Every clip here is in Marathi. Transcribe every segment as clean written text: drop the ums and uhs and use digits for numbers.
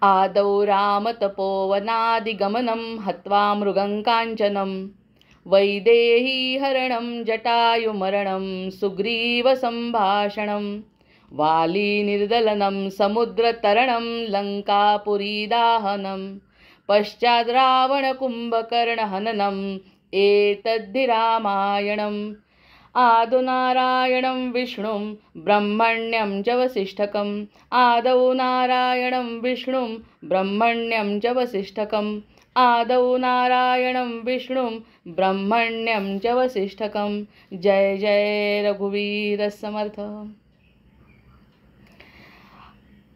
आदौ रामतपोवनादिगमनं हत्वा मृगङ्काञ्चनं वैदेही हरणं जटायुमरणं सुग्रीवसम्भाषणं वालीनिर्दलनं समुद्रतरणं लङ्कापुरीदाहनं पश्चाद् रावणकुम्भकर्णहननम् एतद्धि रामायणम्। आदौ विष्णुं ब्रह्मण्यं च वसिष्ठकम् आदौ नारायणं विष्णुं ब्रह्मण्यं च वसिष्ठकम् आदौ नारायणं विष्णुं ब्रह्मण्यं च वसिष्ठकम्। जय जय रघुवीर समर्थ।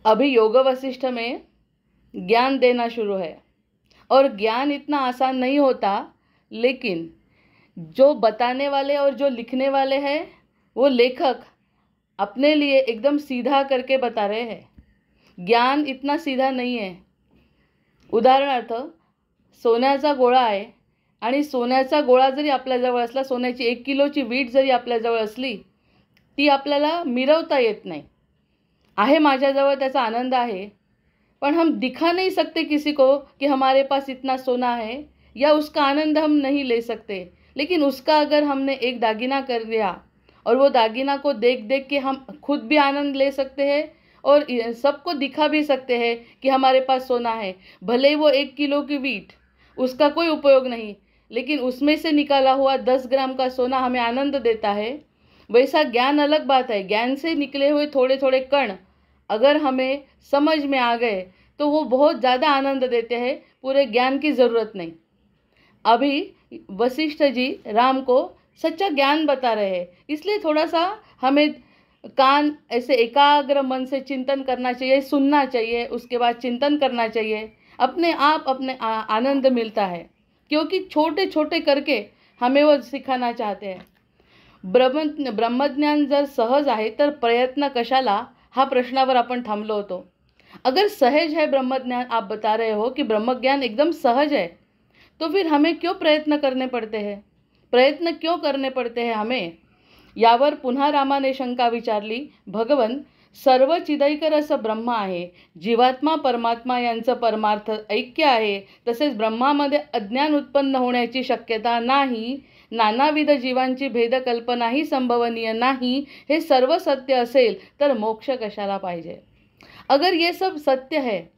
अभी योग वशिष्ठ में ज्ञान देना शुरू है और ज्ञान इतना आसान नहीं होता, लेकिन जो बताने वाले और जो लिखने वाले हैं वो लेखक अपने लिए एकदम सीधा करके बता रहे हैं। ज्ञान इतना सीधा नहीं है। उदाहरणार्थ, सोन्याचा गोळा आहे आणि सोन्याचा गोळा जरी आपल्याजवळ असला, सोन्याची 1 किलोची वीट जरी आपल्याजवळ असली, ती आपल्याला मिरवता येत नाही। आहे माझ्याजवळ, त्याचा आनंद आहे, पण हम दिखा नहीं सकते किसी को कि हमारे पास इतना सोना है, या उसका आनंद हम नहीं ले सकते। लेकिन उसका अगर हमने एक दागिना कर दिया और वो दागिना को देख देख के हम खुद भी आनंद ले सकते हैं और सबको दिखा भी सकते हैं कि हमारे पास सोना है। भले वो 1 किलो की वीट, उसका कोई उपयोग नहीं, लेकिन उसमें से निकाला हुआ 10 ग्राम का सोना हमें आनंद देता है। वैसा ज्ञान अलग बात है। ज्ञान से निकले हुए थोड़े थोड़े कण अगर हमें समझ में आ गए तो वो बहुत ज़्यादा आनंद देते हैं, पूरे ज्ञान की ज़रूरत नहीं। अभी वशिष्ठ जी राम को सच्चा ज्ञान बता रहे हैं, इसलिए थोड़ा सा हमें कान ऐसे एकाग्र मन से चिंतन करना चाहिए, सुनना चाहिए, उसके बाद चिंतन करना चाहिए। अपने आप अपने आनंद मिलता है, क्योंकि छोटे छोटे करके हमें वो सिखाना चाहते हैं। ब्रह्मज्ञान जर सहज आहे तर प्रयत्न कशाला, हा प्रश्नावर आपण थांबलो होतो। अगर सहज है ब्रह्मज्ञान, आप बता रहे हो कि ब्रह्मज्ञान एकदम सहज है, तो फिर हमें क्यों प्रयत्न करने पड़ते हैं? प्रयत्न क्यों करने पड़ते हैं हमें? यावर पुन्हा रामाने शंका विचारली। भगवन सर्व चिदैकर असं ब्रह्म आहे, जीवात्मा परमात्मा यांचं परमार्थ ऐक्य आहे, तसेच ब्रह्मामध्ये अज्ञान उत्पन्न होण्याची शक्यता नाही, नानाविध जीवांची भेदकल्पनाही संभवनीय नाही, हे सर्व सत्य असेल तर मोक्ष कशाला पाहिजे? अगर ये सब सत्य है,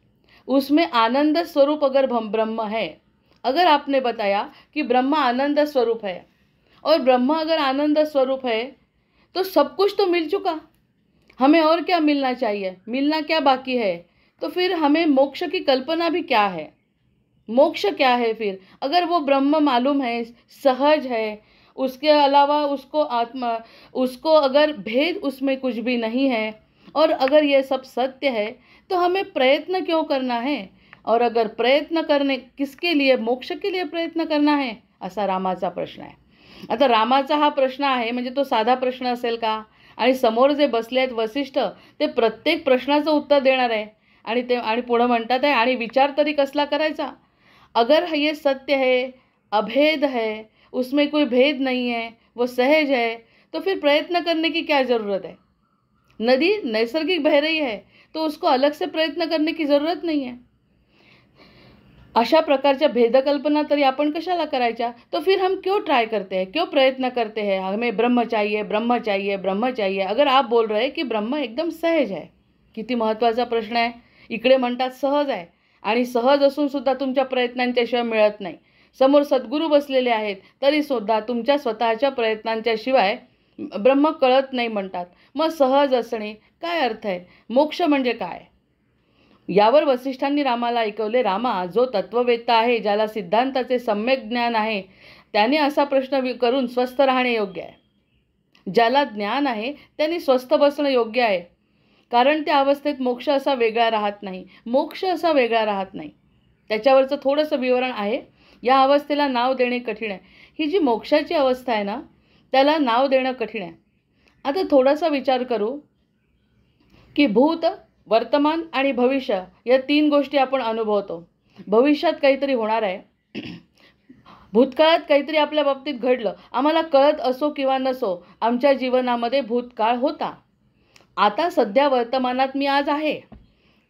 उसमें आनंद स्वरूप अगर ब्रह्म है, अगर आपने बताया कि ब्रह्म आनंद स्वरूप है और ब्रह्म अगर आनंद स्वरूप है तो सब कुछ तो मिल चुका, हमें और क्या मिलना चाहिए? मिलना क्या बाकी है? तो फिर हमें मोक्ष की कल्पना भी क्या है? मोक्ष क्या है फिर? अगर वो ब्रह्म मालूम है, सहज है, उसके अलावा उसको अगर भेद उसमें कुछ भी नहीं है, और अगर ये सब सत्य है, तो हमें प्रयत्न क्यों करना है? और अगर प्रयत्न करने किसके लिए? मोक्ष के लिए प्रयत्न करना है, असा रामाचा प्रश्न आहे। आता रामाचा हा प्रश्न आहे म्हणजे तो साधा प्रश्न असेल का? आणि समोर जे बसले आहेत वसिष्ठ, ते प्रत्येक प्रश्नाचं उत्तर देणार आहे आणि पुढे म्हणतात आहे, आणि विचार तरी कसला करायचा? अगर ये सत्य है, अभेद है, उसमें कोई भेद नहीं है, वो सहज है, तो फिर प्रयत्न करने की क्या ज़रूरत है? नदी नैसर्गिक बह रही है, तो उसको अलग से प्रयत्न करने की ज़रूरत नहीं है। अशा प्रकारच्या भेदकल्पना तरी आपण कशाला करायच्या? तो फिर हम क्यों ट्राई करते हैं, क्यों प्रयत्न करते हैं? हमें ब्रह्म चाहिए, ब्रह्म चाहिए, ब्रह्म चाहिए। अगर आप बोल रहे कि ब्रह्म एकदम सहज आहे, किती महत्त्वाचा प्रश्न आहे। इकडे म्हणतात सहज आहे, आणि सहज असून सुद्धा तुमच्या प्रयत्नांच्याशिवाय मिळत नाही। समोर सद्गुरू बसलेले आहेत, तरी सुद्धा तुमच्या स्वतःच्या प्रयत्नांच्याशिवाय ब्रह्म कळत नाही म्हणतात। मग सहज असणे काय अर्थ आहे? मोक्ष म्हणजे काय? यावर वसिष्ठांनी रामाला ऐकवले, रामा, जो तत्ववेत्ता आहे, ज्याला सिद्धांताचे सम्यक ज्ञान आहे, त्याने असा प्रश्न करून स्वस्थ राहणे योग्य आहे। ज्याला ज्ञान आहे त्याने स्वस्थ बसणं योग्य आहे, कारण त्या अवस्थेत मोक्ष असा वेगळा राहत नाही, मोक्ष असा वेगळा राहत नाही। त्याच्यावरचं थोडंसं विवरण आहे। या अवस्थेला नाव देणे कठीण आहे। ही जी मोक्षाची अवस्था आहे ना, त्याला नाव देणं कठीण आहे। आता थोडासा विचार करू की भूत, वर्तमान आणि भविष्य या 3 गोष्टी आपण अनुभवतो। भविष्यात काहीतरी होणार आहे, भूतकाळात काहीतरी आपल्या बाबतीत घडलं, आम्हाला कळत असो किंवा नसो, आमच्या जीवनामध्ये भूतकाळ होता। आता सध्या वर्तमानात मी आज आहे,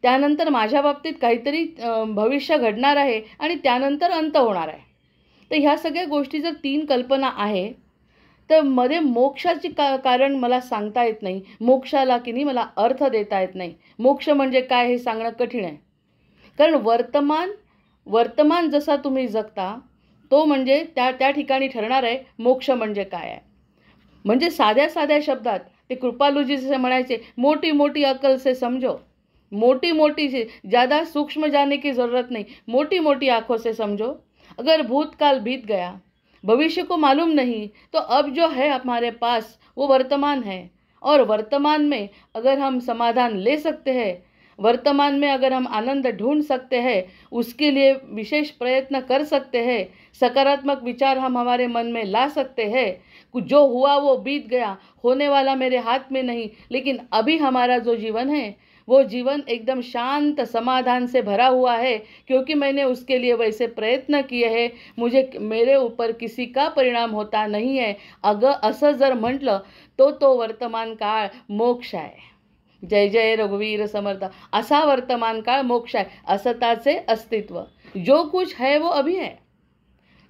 त्यानंतर माझ्या बाबतीत काहीतरी भविष्य घडणार आहे आणि त्यानंतर अंत होणार आहे. तर ह्या सगळ्या गोष्टी जर 3 कल्पना आहे, तर मध्ये मोक्षाची कारण मला सांगता येत नाही. मोक्षाला की नाही मला अर्थ देता येत नाही. मोक्ष म्हणजे काय हे सांगणं कठीण आहे. कारण वर्तमान जसा तुम्ही जगता तो म्हणजे त्या ठिकाणी ठरणार आहे मोक्ष म्हणजे काय आहे. म्हणजे साध्या साध्या शब्दात ते कृपालूजी जसे म्हणायचे, मोटी मोटी अकल से समझो, मोटी मोटी से ज़्यादा सूक्ष्म जाने की ज़रूरत नहीं, मोटी मोटी आँखों से समझो. अगर भूतकाल बीत गया, भविष्य को मालूम नहीं, तो अब जो है हमारे पास वो वर्तमान है. और वर्तमान में अगर हम समाधान ले सकते हैं, वर्तमान में अगर हम आनंद ढूंढ सकते हैं, उसके लिए विशेष प्रयत्न कर सकते हैं, सकारात्मक विचार हम हमारे मन में ला सकते हैं. जो हुआ वो बीत गया, होने वाला मेरे हाथ में नहीं, लेकिन अभी हमारा जो जीवन है वो जीवन एकदम शांत समाधान से भरा हुआ है, क्योंकि मैंने उसके लिए वैसे प्रयत्न किए हैं. मुझे मेरे ऊपर किसी का परिणाम होता नहीं है. असं जर म्हटलं तो वर्तमान काळ मोक्ष आहे. जय जय रघुवीर समर्थ. असा वर्तमान काळ मोक्ष आहे. असताचे अस्तित्व. जो कुछ है वो अभी है.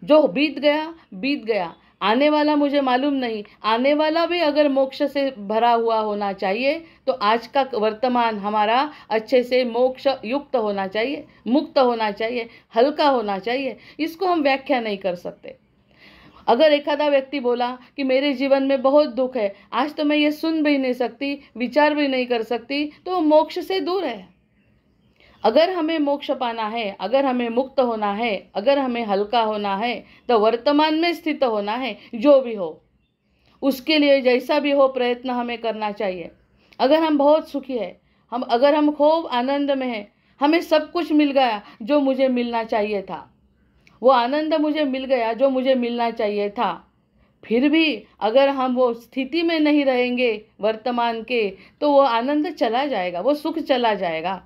जो बीत गया. आने वाला मुझे मालूम नहीं. आने वाला भी अगर मोक्ष से भरा हुआ होना चाहिए, तो आज का वर्तमान हमारा अच्छे से मोक्ष युक्त होना चाहिए, मुक्त होना चाहिए, हल्का होना चाहिए. इसको हम व्याख्या नहीं कर सकते. अगर एखादा व्यक्ति बोला कि मेरे जीवन में बहुत दुख है, आज तो मैं ये सुन भी नहीं सकती, विचार भी नहीं कर सकती, तो मोक्ष से दूर है. अगर हमें मोक्ष पाना है, अगर हमें मुक्त होना है, अगर हमें हल्का होना है, तो वर्तमान में स्थित होना है. जो भी हो उसके लिए जैसा भी हो प्रयत्न हमें करना चाहिए. अगर हम बहुत सुखी है, अगर हम खूब आनंद में हैं, हमें सब कुछ मिल गया जो मुझे मिलना चाहिए था, वो आनंद मुझे मिल गया जो मुझे मिलना चाहिए था, फिर भी अगर हम वो स्थिति में नहीं रहेंगे वर्तमान के, तो वो आनंद चला जाएगा, वो सुख चला जाएगा.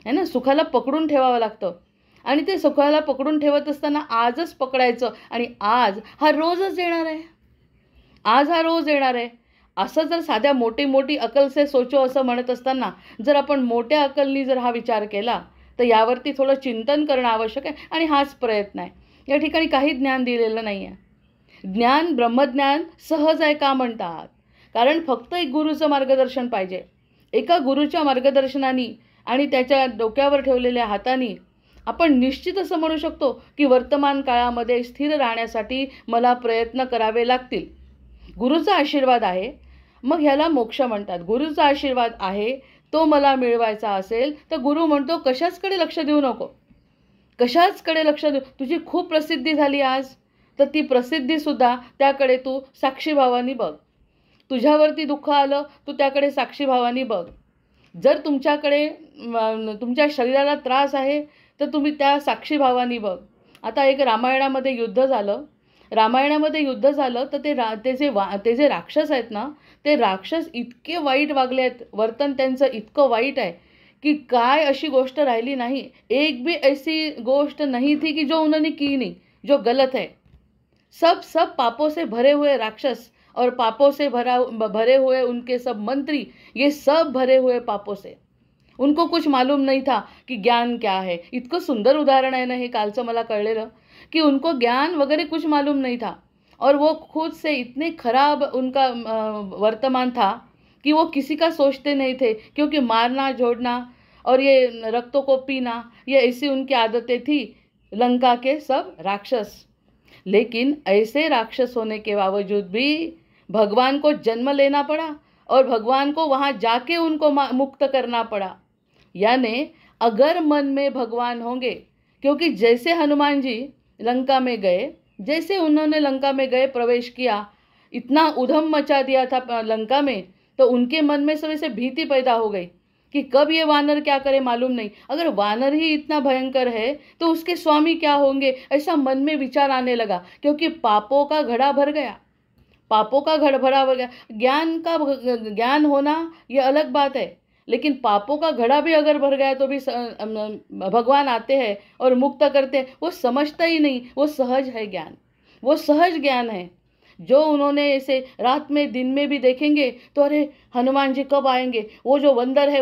है ना. सुखाला पकडून ठेवावं लागतं. आणि ते सुखाला पकडून ठेवत असताना आजच पकडायचं. आणि आज हा रोजच येणार आहे. आज हा रोज येणार आहे. असं जर साध्या मोठी अकल से सोचो असं म्हणत असताना जर आपण मोठ्या अकलनी जर हा विचार केला, तर यावरती थोडं चिंतन करणं आवश्यक आहे. आणि हाच प्रयत्न आहे. या ठिकाणी काही ज्ञान दिलेलं नाही आहे. ज्ञान ब्रह्मज्ञान सहज आहे का म्हणतात, कारण फक्त एक गुरुचं मार्गदर्शन पाहिजे. एका गुरुच्या मार्गदर्शनाने आणि त्याच्या डोक्यावर ठेवलेल्या हाताने आपण निश्चित असं म्हणू शकतो की वर्तमान काळामध्ये स्थिर राहण्यासाठी मला प्रयत्न करावे लागतील. गुरुचा आशीर्वाद आहे, मग ह्याला मोक्ष म्हणतात. गुरुचा आशीर्वाद आहे, तो मला मिळवायचा असेल तर गुरु म्हणतो कशाचकडे लक्ष देऊ नको, कशाचकडे लक्ष देऊ. तुझी खूप प्रसिद्धी झाली आज, तर ती प्रसिद्धीसुद्धा त्याकडे तू साक्षीभावानी बघ. तुझ्यावरती दुःख आलं, तू त्याकडे साक्षीभावानी बघ. जर तुमच्याकडे तुमच्या शरीराला त्रास आहे, तर तुम्ही त्या साक्षीभावानी बघ. आता एक रामायणामध्ये युद्ध झालं, तर ते जे राक्षस आहेत ना, ते राक्षस इतके वाईट वागले आहेत, वर्तन त्यांचं इतकं वाईट आहे कि काय अशी गोष्ट राहिली नहीं. एक भी ऐसी गोष्ट नहीं थी कि जो उन्होंने की नहीं, जो गलत है. सब पापों से भरे हुए राक्षस और पापों से भरे हुए उनके सब मंत्री, ये सब भरे हुए पापों से. उनको कुछ मालूम नहीं था कि ज्ञान क्या है. इतकं सुंदर उदाहरण आहे ना हे कालचं मला कळलेलं, कि उनको ज्ञान वगैरह कुछ मालूम नहीं था और वो खुद से इतने खराब उनका वर्तमान था कि वो किसी का सोचते नहीं थे, क्योंकि मारना झोड़ना और ये रक्तों को पीना, ये ऐसी उनकी आदतें थी. लंका के सब राक्षस. लेकिन ऐसे राक्षस होने के बावजूद भी भगवान को जन्म लेना पड़ा और भगवान को वहाँ जाके उनको मुक्त करना पड़ा. यानी अगर मन में भगवान होंगे, क्योंकि जैसे हनुमान जी लंका में गए, जैसे उन्होंने लंका में गए प्रवेश किया, इतना उधम मचा दिया था लंका में, तो उनके मन में सब से भीति पैदा हो गई कि कब ये वानर क्या करे मालूम नहीं. अगर वानर ही इतना भयंकर है तो उसके स्वामी क्या होंगे, ऐसा मन में विचार आने लगा. क्योंकि पापों का घड़ा भर गया, पापों का घड़ा भरा हो गया. ज्ञान होना ये अलग बात है, लेकिन पापों का घड़ा भी अगर भर गया तो भी भगवान आते हैं और मुक्त करते हैं. वो समझता ही नहीं, वो सहज है ज्ञान, वो सहज ज्ञान है. जो उन्होंने ऐसे रात में दिन में भी देखेंगे तो अरे हनुमान जी कब आएंगे, वो जो बंदर है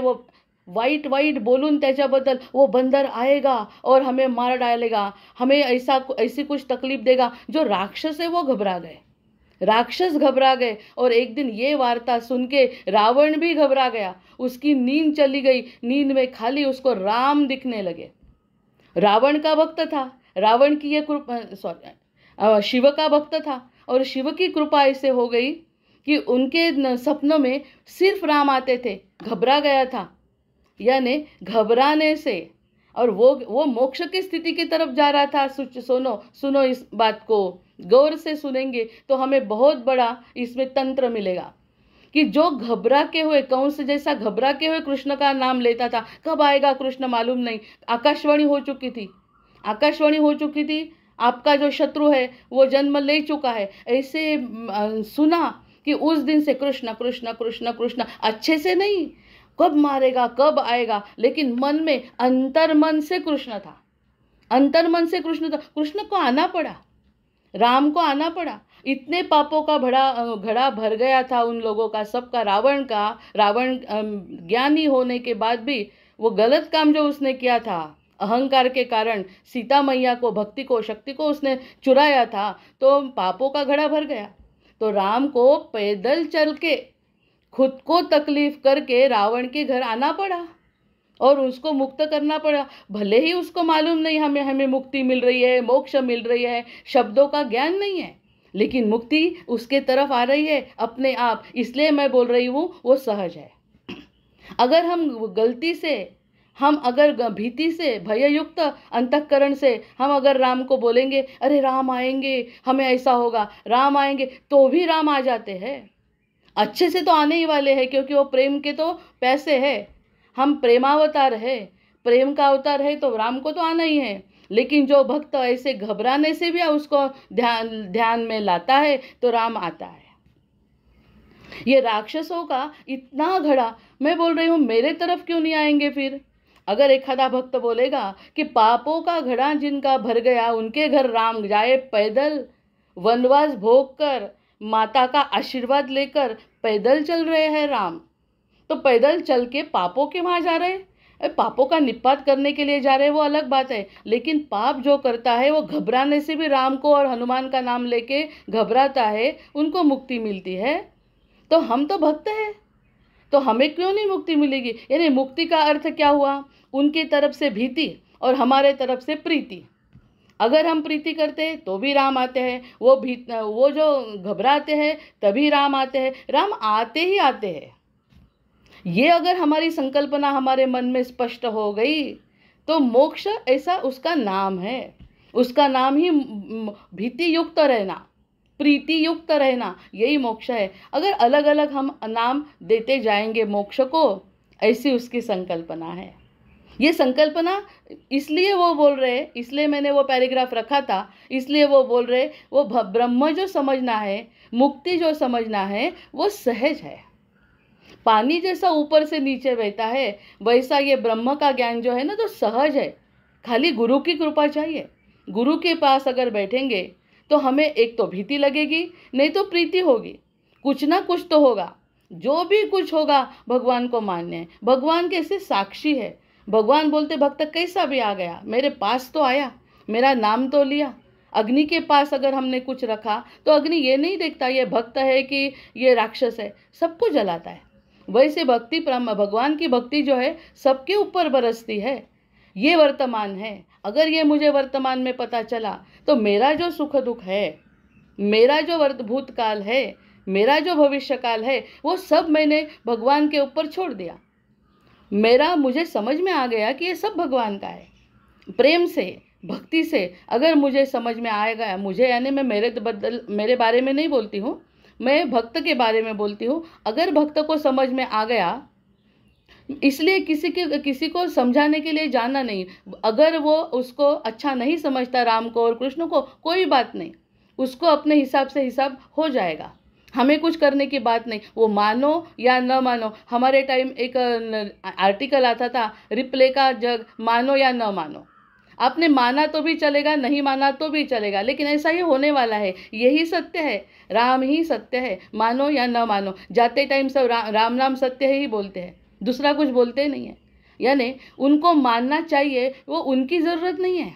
वाईट वाईट बोलून त्याच्याबद्दल वो बंदर आएगा और हमें मार डालेगा, हमें ऐसी कुछ तकलीफ देगा, जो राक्षस है वो घबरा गए। राक्षस घबरा गए और एक दिन ये वार्ता सुन के रावण भी घबरा गया। उसकी नींद चली गई। नींद में खाली उसको राम दिखने लगे। रावण का भक्त था, रावण की ये कृपा शिव का भक्त था और शिव की कृपा ऐसे हो गई कि उनके सपनों में सिर्फ राम आते थे। घबरा गया था, यानी घबराने से, और वो मोक्ष की स्थिति की तरफ जा रहा था। सुनो इस बात को गौर से सुनेंगे तो हमें बहुत बड़ा इसमें तंत्र मिलेगा कि जो घबरा के हुए, कंस जैसा घबरा के हुए कृष्ण का नाम लेता था, कब आएगा कृष्ण मालूम नहीं। आकाशवाणी हो चुकी थी, आकाशवाणी हो चुकी थी, आपका जो शत्रु है वो जन्म ले चुका है। ऐसे सुना कि उस दिन से कृष्ण कृष्ण कृष्ण कृष्ण, अच्छे से नहीं, कब मारेगा कब आएगा, लेकिन मन में अंतर्मन से कृष्ण था, अंतर्मन से कृष्ण था। कृष्ण को आना पड़ा, राम को आना पड़ा। इतने पापों का घड़ा भर गया था उन लोगों का, सबका, रावण ज्ञानी होने के बाद भी वो गलत काम जो उसने किया था, अहंकार के कारण सीता मैया को, भक्ति को, शक्ति को उसने चुराया था, तो पापों का घड़ा भर गया। तो राम को पैदल चल के, खुद को तकलीफ करके रावण के घर आना पड़ा और उसको मुक्त करना पड़ा। भले ही उसको मालूम नहीं हमें मुक्ति मिल रही है, मोक्ष मिल रही है, शब्दों का ज्ञान नहीं है, लेकिन मुक्ति उसके तरफ आ रही है अपने आप। इसलिए मैं बोल रही हूँ वो सहज है। अगर हम गलती से, हम अगर भीति से, भययुक्त अंतःकरण से हम अगर राम को बोलेंगे, अरे राम आएंगे हमें ऐसा होगा, राम आएंगे, तो भी राम आ जाते हैं। अच्छे से तो आने ही वाले हैं, क्योंकि वो प्रेम के तो पैसे है। हम प्रेमावतार है, प्रेम का अवतार है, तो राम को तो आना ही है। लेकिन जो भक्त ऐसे घबराने से भी उसको ध्यान में लाता है तो राम आता है। ये राक्षसों का इतना घड़ा, मैं बोल रही हूँ मेरे तरफ क्यों नहीं आएंगे फिर? अगर एक आधा भक्त बोलेगा कि पापों का घड़ा जिनका भर गया, उनके घर राम जाए पैदल, वनवास भोग कर, माता का आशीर्वाद लेकर पैदल चल रहे हैं राम, तो पैदल चल के पापों के वहाँ जा रहे हैं? पापों का निपात करने के लिए जा रहे हैं, वो अलग बात है। लेकिन पाप जो करता है वो घबराने से भी राम को और हनुमान का नाम लेके घबराता है, उनको मुक्ति मिलती है। तो हम तो भक्त हैं, तो हमें क्यों नहीं मुक्ति मिलेगी? यानी मुक्ति का अर्थ क्या हुआ? उनकी तरफ से भीति और हमारे तरफ से प्रीति। अगर हम प्रीति करते हैं तो भी राम आते हैं, वो जो घबराते हैं तभी राम आते हैं। राम आते ही आते हैं। ये अगर हमारी संकल्पना हमारे मन में स्पष्ट हो गई तो मोक्ष ऐसा उसका नाम है। उसका नाम ही भीति युक्त रहना, प्रीति युक्त रहना, यही मोक्ष है। अगर अलग अलग हम नाम देते जाएंगे मोक्ष को, ऐसी उसकी संकल्पना है। ये संकल्पना इसलिए वो बोल रहे, इसलिए मैंने वो पैराग्राफ रखा था, इसलिए वो बोल रहे, वो ब्रह्म जो समझना है, मुक्ति जो समझना है, वो सहज है। पानी जैसा ऊपर से नीचे बहता है, वैसा ये ब्रह्म का ज्ञान जो है ना, तो सहज है। खाली गुरु की कृपा चाहिए। गुरु के पास अगर बैठेंगे तो हमें एक तो भीति लगेगी, नहीं तो प्रीति होगी, कुछ ना कुछ तो होगा। जो भी कुछ होगा भगवान को मान्य है। भगवान कैसे साक्षी है। भगवान बोलते, भक्त कैसा भी आ गया, मेरे पास तो आया, मेरा नाम तो लिया। अग्नि के पास अगर हमने कुछ रखा तो अग्नि ये नहीं देखता ये भक्त है कि ये राक्षस है, सबको जलाता है। वैसे भगवान की भक्ति जो है सबके ऊपर बरसती है। ये वर्तमान है। अगर ये मुझे वर्तमान में पता चला तो मेरा जो सुख दुख है, मेरा जो भूतकाल है, मेरा जो भविष्य काल है, वो सब मैंने भगवान के ऊपर छोड़ दिया। मुझे समझ में आ गया कि ये सब भगवान का है। प्रेम से, भक्ति से अगर मुझे समझ में आएगा, मुझे यानी मैं मेरे बारे में नहीं बोलती हूँ, मैं भक्त के बारे में बोलती हूँ। अगर भक्त को समझ में आ गया, इसलिए किसी को समझाने के लिए जाना नहीं। अगर वो उसको अच्छा नहीं समझता राम को और कृष्ण को, कोई बात नहीं, उसको अपने हिसाब से हिसाब हो जाएगा। हमें कुछ करने की बात नहीं, वो मानो या न मानो। हमारे टाइम एक आर्टिकल आता था, रिप्ले का जग, मानो या न मानो। आपने माना तो भी चलेगा, नहीं माना तो भी चलेगा, लेकिन ऐसा ही होने वाला है। यही सत्य है, राम ही सत्य है, मानो या न मानो। जाते टाइम सब राम नाम सत्य ही बोलते हैं, दूसरा कुछ बोलते नहीं है। यानी उनको मानना चाहिए, वो उनकी ज़रूरत नहीं है,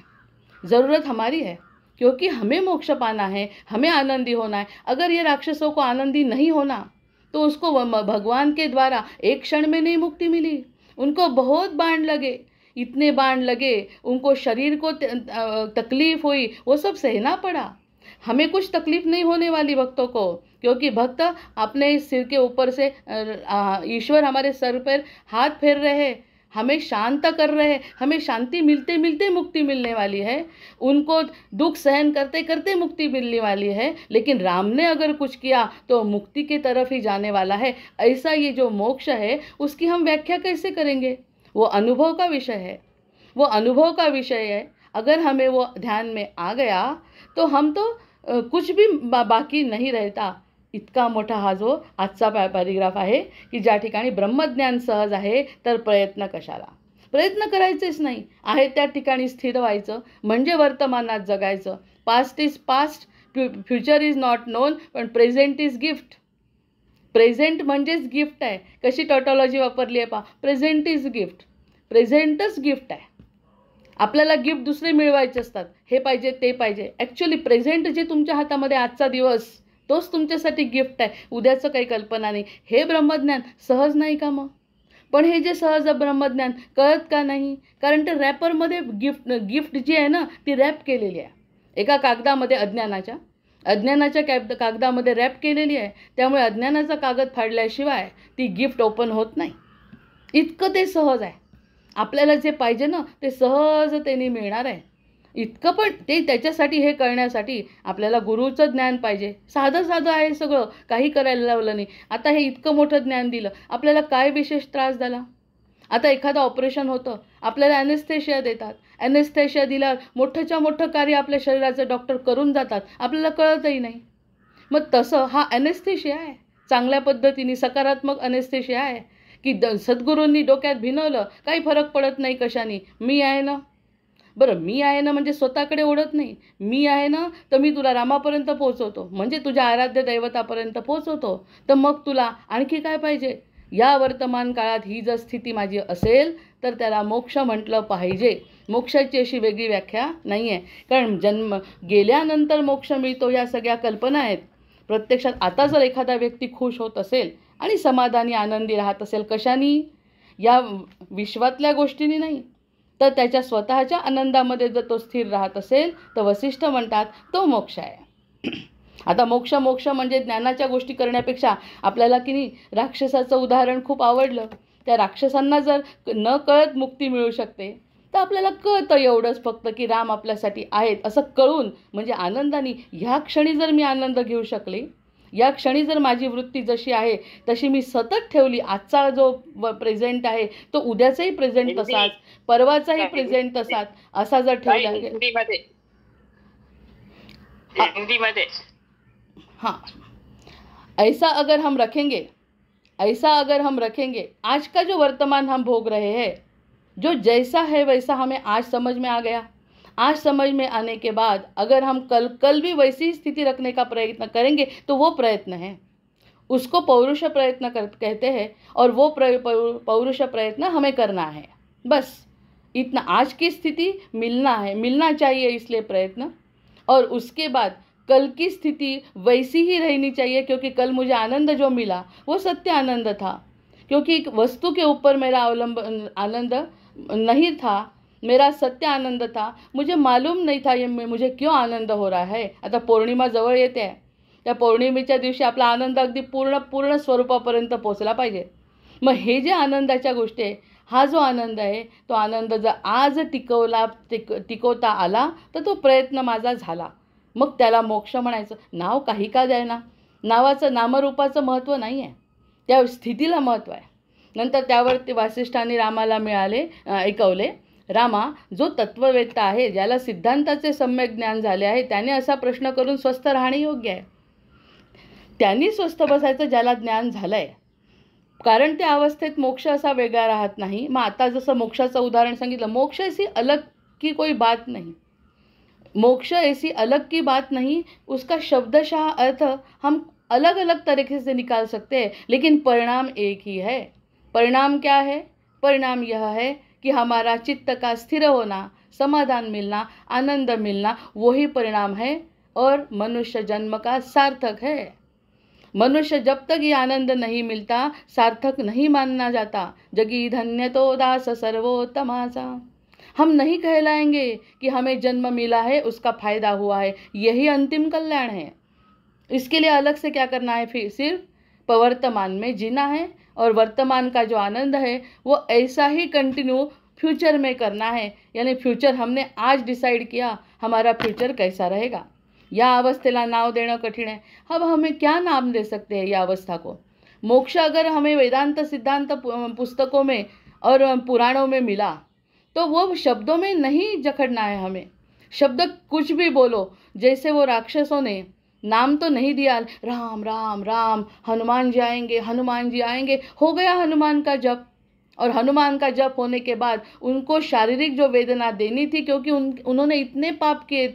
ज़रूरत हमारी है, क्योंकि हमें मोक्ष पाना है, हमें आनंदी होना है। अगर ये राक्षसों को आनंदी नहीं होना तो उसको भगवान के द्वारा एक क्षण में नहीं मुक्ति मिली, उनको बहुत बाण लगे, इतने बाण लगे, उनको शरीर को तकलीफ हुई, वो सब सहना पड़ा। हमें कुछ तकलीफ नहीं होने वाली भक्तों को, क्योंकि भक्त अपने सिर के ऊपर से ईश्वर हमारे सर पर हाथ फेर रहे हैं, हमें शांत कर रहे हैं, हमें शांति मिलते मिलते मुक्ति मिलने वाली है, उनको दुख सहन करते करते मुक्ति मिलने वाली है। लेकिन राम ने अगर कुछ किया तो मुक्ति की तरफ ही जाने वाला है। ऐसा ये जो मोक्ष है उसकी हम व्याख्या कैसे करेंगे? वो अनुभव का विषय है, वो अनुभव का विषय है। अगर हमें वो ध्यान में आ गया तो हम तो कुछ भी बाकी नाही रहता। इतका मोठा हा जो आजचा पॅरेग्राफ आहे की ज्या ठिकाणी ब्रह्मज्ञान सहज आहे तर प्रयत्न कशाला? प्रयत्न करायचेच नाही, आहे त्या ठिकाणी स्थिर व्हायचं, म्हणजे वर्तमानात जगायचं. Past is past, future is not non, पण प्रेझेंट इज गिफ्ट. प्रेझेंट म्हणजेच गिफ्ट आहे. कशी टॉटॉलॉजी वापरली आहे पहा, प्रेझेंट इज गिफ्ट. प्रेझेंटच गिफ्ट आहे. आपल्याला गिफ्ट दुसरे मिळवायचे असतात, हे पाहिजे ते पाहिजे. ॲक्च्युली प्रेझेंट जे तुमच्या हातामध्ये आजचा दिवस तोच तुमच्यासाठी गिफ्ट आहे, उद्याचं काही कल्पना नाही. हे ब्रह्मज्ञान सहज नाही का मग? पण हे जे सहज ब्रह्मज्ञान कळत का नाही? कारण ते रॅपरमध्ये गिफ्ट जी आहे ना ती रॅप केलेली आहे, एका कागदामध्ये अज्ञानाच्या कागदामध्ये रॅप केलेली आहे. त्यामुळे अज्ञानाचा कागद फाडल्याशिवाय ती गिफ्ट ओपन होत नाही. इतकं ते सहज आहे. आपल्याला जे पाहिजे ना ते सहजतेने मिळणार आहे. इतकं, पण ते त्याच्यासाठी हे करण्यासाठी आपल्याला गुरुचं ज्ञान पाहिजे. साधं साधं आहे सगळं, काही करायला लावलं नाही. आता हे इतकं मोठं ज्ञान दिलं, आपल्याला काय विशेष त्रास झाला? आता एखादं ऑपरेशन होतं, आपल्याला ॲनेस्थेशिया देतात. ॲनेस्थेशिया दिल्यावर मोठंच्या मोठं कार्य आपल्या शरीराचं डॉक्टर करून जातात, आपल्याला कळतही नाही. मग तसं हा ॲनेस्थेशिया आहे, चांगल्या पद्धतीने सकारात्मक ॲनेस्थेशिया आहे की सद्गुरूंनी डोक्यात भिनवलं, काही फरक पडत नाही कशाने. मी आहे ना, बरं मी आहे ना म्हणजे स्वतःकडे ओढत नाही. मी आहे ना तर मी तुला रामापर्यंत पोहोचवतो, म्हणजे तुझ्या आराध्य दैवतापर्यंत पोहोचवतो. तर मग तुला आणखी काय पाहिजे? या वर्तमान काळात ही जर स्थिती माझी असेल तर त्याला मोक्ष म्हटलं पाहिजे. मोक्षाची अशी वेगळी व्याख्या नाही आहे, कारण जन्म गेल्यानंतर मोक्ष मिळतो या सगळ्या कल्पना आहेत. प्रत्यक्षात आता जर एखादा व्यक्ती खुश होत असेल आणि समाधानी आनंदी राहत असेल, कशानी? या विश्वातल्या गोष्टींनी नाही, तर त्याच्या स्वतःच्या आनंदामध्ये जर तो स्थिर राहत असेल तर वसिष्ठ म्हणतात तो मोक्ष आहे. आता मोक्ष म्हणजे ज्ञानाच्या गोष्टी करण्यापेक्षा आपल्याला की नाही राक्षसाचं उदाहरण खूप आवडलं. त्या राक्षसांना जर न कळत मुक्ती मिळू शकते तर आपल्याला कळतं एवढंच फक्त की राम आपल्यासाठी आहेत असं कळून, म्हणजे आनंदाने ह्या क्षणी जर मी आनंद घेऊ शकले, या क्षणी जर माझी वृत्ती जशी आहे तशी मी सतत ठेवली, आजचा जो प्रेझेंट आहे तो उद्याचाही प्रेझेंट तसाच, परवाचाही प्रेझेंट तसाच असा जर ठेवला हिंदीमध्ये हाँ, ऐसा अगर हम रखेंगे, आज का जो वर्तमान हम भोग रहे हैं, जो जैसा है वैसा हमें आज समझ में आ गया. आज समझ में आने के बाद अगर हम कल भी वैसी स्थिति रखने का प्रयत्न करेंगे तो वो प्रयत्न है, उसको पौरुष प्रयत्न कहते हैं. और वो पौरुष प्रयत्न हमें करना है. बस इतना, आज की स्थिति मिलना चाहिए इसलिए प्रयत्न, और उसके बाद कल की स्थिति वैसी ही रहनी चाहिए, क्योंकि कल मुझे आनंद जो मिला वो सत्य आनंद था, क्योंकि एक वस्तु के ऊपर मेरा आनंद नहीं था, मेरा सत्य आनंद था. मुझे मालूम नहीं था ये मुझे क्यों आनंद हो रहा है. आता पौर्णिमा जवळ येते आहे, त्या पौर्णिमेच्या दिवशी आपला आनंद अगदी पूर्ण स्वरूपापर्यंत पोहोचला पाहिजे. मग हे जे आनंदाच्या गोष्टी आहे, हा जो आनंद आहे तो आनंद जर आज टिकवता आला तर तो प्रयत्न माझा झाला. मग त्याला मोक्ष म्हणायचं. नाव काही का द्यायना, नावाचं नामरूपाचं महत्त्व नाही आहे, त्या स्थितीला महत्त्व आहे. नंतर त्यावर ते वासिष्ठांनी रामाला ऐकवले. रामा, जो तत्ववेत्ता आहे, ज्याला सिद्धांताचे सम्यक ज्ञान झाले आहे, त्याने असा प्रश्न करून स्वस्थ राहणे योग्य आहे. त्यांनी स्वस्थ बसायचं ज्याला ज्ञान झालं आहे, कारण त्या अवस्थेत मोक्ष असा वेगळा राहत नाही. मग आता जसं मोक्षाचं उदाहरण सांगितलं, मोक्ष ऐसी अलग की कोई बात नहीं, मोक्ष ऐसी अलग की बात नहीं, उसका शब्दशः अर्थ हम अलग अलग तरीके से निकाल सकते हैं, लेकिन परिणाम एक ही है. परिणाम क्या है? परिणाम यह है कि हमारा चित्त का स्थिर होना, समाधान मिलना, आनंद मिलना, वही परिणाम है और मनुष्य जन्म का सार्थक है। मनुष्य जब तक ये आनंद नहीं मिलता सार्थक नहीं माना जाता। जगी धन्य तो दास सर्वोत्तमासा। हम नहीं कहलाएंगे कि हमें जन्म मिला है, उसका फायदा हुआ है, यही अंतिम कल्याण है। इसके लिए अलग से क्या करना है, फिर सिर्फ वर्तमान में जीना है और वर्तमान का जो आनंद है वो ऐसा ही कंटिन्यू फ्यूचर में करना है। यानी फ्यूचर हमने आज डिसाइड किया, हमारा फ्यूचर कैसा रहेगा। या अवस्थेला नाव देना कठिन है। अब हमें क्या नाम दे सकते हैं या अवस्था को? मोक्ष अगर हमें वेदांत सिद्धांत पुस्तकों में और पुराणों में मिला तो वो शब्दों में नहीं जकड़ना है हमें। शब्द कुछ भी बोलो, जैसे वो राक्षसों ने नाम तो नहीं दिया, राम राम राम, हनुमान जी आएंगे, हनुमान जी आएंगे, हो गया हनुमान का जप। और हनुमान का जप होने के बाद उनको शारीरिक जो वेदना देनी थी, क्योंकि उन्होंने इतने पाप किए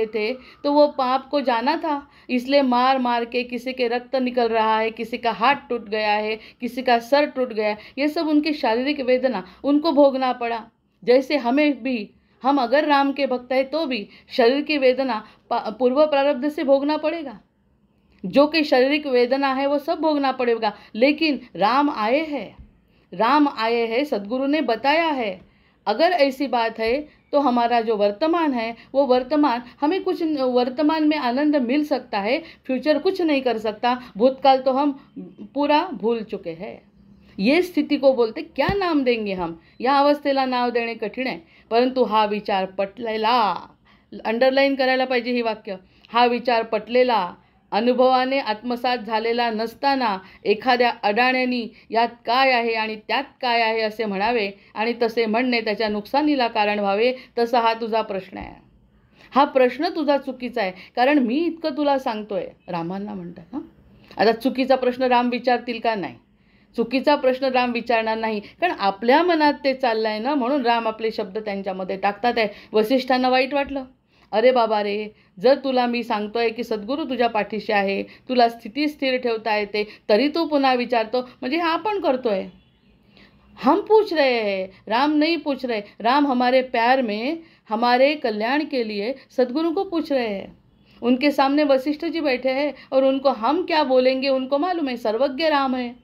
थे, तो वो पाप को जाना था, इसलिए मार मार के किसी के रक्त निकल रहा है, किसी का हाथ टूट गया है, किसी का सर टूट गया है, ये सब उनकी शारीरिक वेदना उनको भोगना पड़ा। जैसे हमें भी, हम अगर राम के भक्त हैं तो भी शरीर की वेदना पूर्व प्रारब्ध से भोगना पड़ेगा। जो कि शारीरिक वेदना है वो सब भोगना पड़ेगा। लेकिन राम आए हैं, सद्गुरु ने बताया है। अगर ऐसी बात है तो हमारा जो वर्तमान है वो वर्तमान, हमें कुछ वर्तमान में आनंद मिल सकता है, फ्यूचर कुछ नहीं कर सकता। भूतकाल तो हम पूरा भूल चुके हैं। ये स्थिति को बोलते, क्या नाम देंगे हम? या अवस्थेला नाव देणे कठीण आहे, परंतु हा विचार पटलेला, अंडरलाईन करायला पाहिजे ही वाक्य, हा विचार पटलेला, अनुभवाने आत्मसात झालेला नसताना एखाद्या अडाण्यानी यात काय आहे आणि त्यात काय आहे असे म्हणावे आणि तसे म्हणणे त्याच्या नुकसानीला कारण व्हावे, तसा हा तुझा प्रश्न आहे। हा प्रश्न तुझा चुकीचा आहे, कारण मी इतकं तुला सांगतोय, रामांना म्हणतात हां। आता चुकीचा प्रश्न राम विचारतील का? नाही, चुकीचा प्रश्न राम विचारणार नाही, कारण आपल्या मनात ते चाललंय ना, म्हणून राम आपले शब्द त्यांच्यामध्ये टाकतात आहे। वसिष्ठांना वाईट वाटलं, अरे बाबा रे, जर तुला मी सांगतोय की सद्गुरू तुझ्या पाठीशी आहे, तुला स्थिती स्थिर ठेवता येते, तरी तू पुन्हा विचारतो, म्हणजे हा आपण करतोय। हम पूछ रहे हैं, राम नहीं पूछ रहे। राम हमारे प्यार में, हमारे कल्याण के लिए सद्गुरु को पूछ रहे हैं। उनके सामने वशिष्ठ जी बैठे हैं और उनको हम क्या बोलेंगे उनको मालूम है। सर्वज्ञ राम है,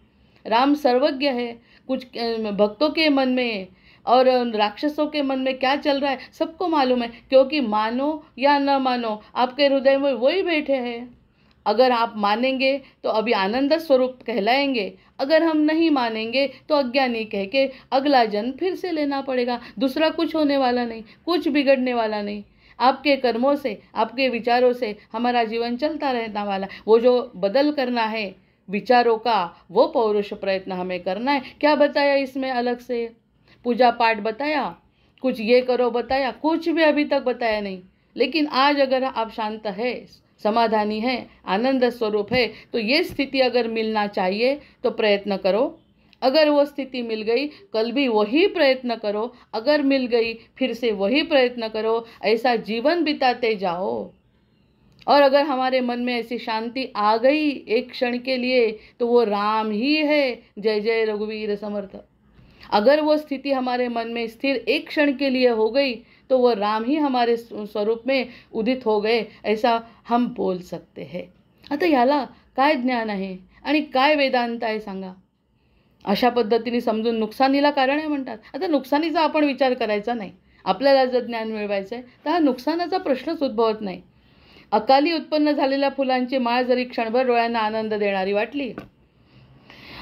राम सर्वज्ञ है। कुछ भक्तों के मन में और राक्षसों के मन में क्या चल रहा है सबको मालूम है, क्योंकि मानो या न मानो आपके हृदय में वही बैठे हैं। अगर आप मानेंगे तो अभी आनंद स्वरूप कहलाएंगे, अगर हम नहीं मानेंगे तो अज्ञानी कह के अगला जन्म फिर से लेना पड़ेगा। दूसरा कुछ होने वाला नहीं, कुछ बिगड़ने वाला नहीं। आपके कर्मों से, आपके विचारों से हमारा जीवन चलता रहने वाला। वो जो बदल करना है विचारों का, वो पौरुष प्रयत्न हमें करना है। क्या बताया इसमें अलग से? पूजा पाठ बताया, कुछ ये करो बताया, कुछ भी अभी तक बताया नहीं। लेकिन आज अगर आप शांत है, समाधानी है, आनंद स्वरूप है, तो ये स्थिति अगर मिलना चाहिए तो प्रयत्न करो। अगर वो स्थिति मिल गई, कल भी वही प्रयत्न करो, अगर मिल गई फिर से वही प्रयत्न करो, ऐसा जीवन बिताते जाओ। और अगर हमारे मन में ऐसी शांति आ गई एक क्षण के लिए, तो वो राम ही है। जय जय रघुवीर समर्थ। अगर वो स्थिति हमारे मन में स्थिर एक क्षण के लिए हो गई, तो वो राम ही हमारे स्वरूप में उदित हो गए, ऐसा हम बोल सकते हैं। आता याला काय ज्ञान आहे आणि काय वेदांत आहे सांगा? अशा पद्धतीने समजून नुकसानीला कारण आहे म्हणतात। आता नुकसानीचा आपण विचार करायचा नाही, आपल्याला जर ज्ञान मिळवायचं आहे तर हा नुकसानाचा प्रश्नच उद्भवत नाही। अकाली उत्पन्न झालेल्या फुलांची माळ जरी क्षणभर डोळ्यांना आनंद देणारी वाटली,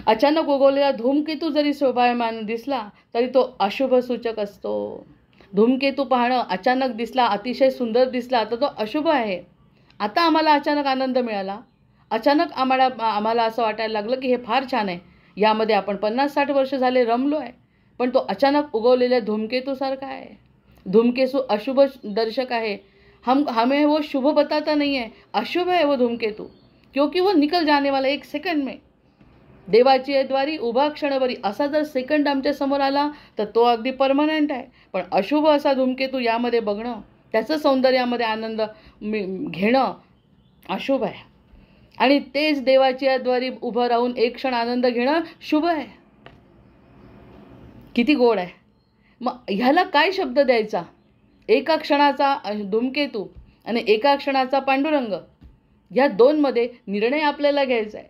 अचानक उगवलेला धूमकेतू जरी शोभायमान दिसला तरी तो अशुभ सूचक असतो। धूमकेतू पाहणं अचानक दिसला, अतिशय सुंदर दिसला तर तो अशुभ आहे। आता आम्हाला अचानक आनंद मिळाला, अचानक आम्हाला असं वाटायला लागलं की हे फार छान आहे, यामध्ये आपण 50-60 वर्ष झाले रमलो आहे, पण तो अचानक उगवलेल्या धूमकेतूसारखा आहे। धूमकेतू अशुभ दर्शक आहे, हमें वो शुभ बताता नहीं है, अशुभ है वो धूमकेतू, क्योंकि वो निकल जाने वाला एक सेकंड में। देवाची द्वारी उभा क्षणभरी असा जर सेकंड आमच्या समोर आला तर तो अगदी परमनंट आहे, पण अशुभ असा धूमकेतू यामध्ये बघणं, त्याचं सौंदर्यामध्ये आनंद घेणं अशुभ आहे। आणि तेच देवाची द्वारी उभं राहून एक क्षण आनंद घेणं शुभ आहे। किती गोड आहे. मग ह्याला काय शब्द द्यायचा? एका क्षणाचा धूमकेतू आणि एका क्षणाचा पांडुरंग, ह्या दोनमध्ये निर्णय आपल्याला घ्यायचा आहे.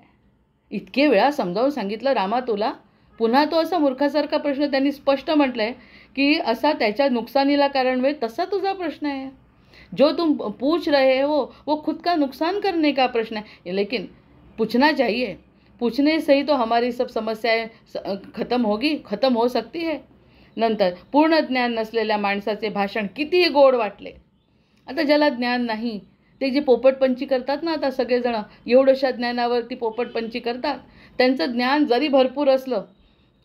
इतके वेळा समजावून सांगितलं रामा तुला, पुन्हा तो असा मूर्खासारखा प्रश्न त्यांनी स्पष्ट म्हटलं आहे की असा त्याच्या नुकसानीला कारण वे तसा तुझा प्रश्न है. जो तुम पूछ रहे हो वो खुद का नुकसान करने का प्रश्न है. लेकिन पूछना चाहिए. पूछने से ही तो हमारी सब समस्याएं खत्म हो सकती है. नंतर पूर्ण ज्ञान नसलेल्या माणसाचे भाषण कितीही गोड वाटले. आता ज्याला ज्ञान नाही ते जे पोपटपंची करतात ना, आता सगळेजण एवढ्याशा ज्ञानावरती पोपटपंची करतात, त्यांचं ज्ञान जरी भरपूर असलं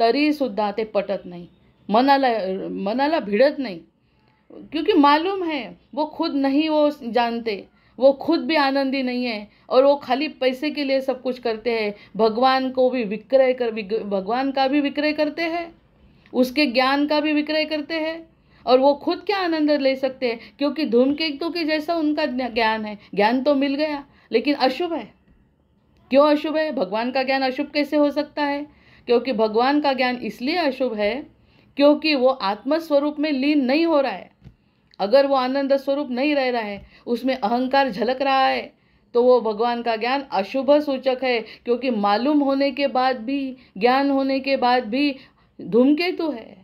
तरीसुद्धा ते पटत नाही, मनाला भिडत नाही. क्योंकि मालूम है वो खुद नहीं वो जानते, वो खुद भी आनंदी नहीं है और वो खाली पैसे के लिए सब कुछ करते हैं. भगवान का भी विक्रय करते हैं, उसके ज्ञान का भी विक्रय करते हैं और वो खुद क्या आनंद ले सकते हैं. क्योंकि धूमकेतु के जैसा उनका ज्ञान है. ज्ञान तो मिल गया लेकिन अशुभ है. क्यों अशुभ है? भगवान का ज्ञान अशुभ कैसे हो सकता है? क्योंकि भगवान का ज्ञान इसलिए अशुभ है क्योंकि वो आत्मस्वरूप में लीन नहीं हो रहा है. अगर वो आनंद स्वरूप नहीं रह रहा है, उसमें अहंकार झलक रहा है, तो वो भगवान का ज्ञान अशुभ सूचक है. क्योंकि मालूम होने के बाद भी, ज्ञान होने के बाद भी धूमकेतु है.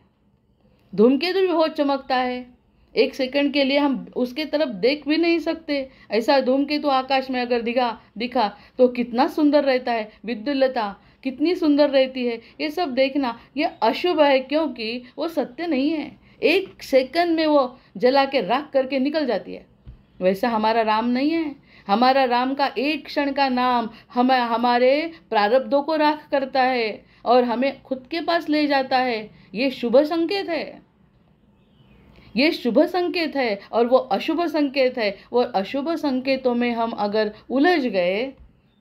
धूमकेतु भी बहुत चमकता है. एक सेकंड के लिए हम उसके तरफ देख भी नहीं सकते. ऐसा धूमकेतु आकाश में अगर दिखा तो कितना सुंदर रहता है. विद्युल्लता कितनी सुंदर रहती है. ये सब देखना ये अशुभ है क्योंकि वो सत्य नहीं है. एक सेकंड में वो जला के राख करके निकल जाती है. वैसा हमारा राम नहीं है. हमारा राम का एक क्षण का नाम हमारे प्रारब्धों को राख करता है और हमें खुद के पास ले जाता है. ये शुभ संकेत है. ये शुभ संकेत है और वो अशुभ संकेत है. वो अशुभ संकेतों में हम अगर उलझ गए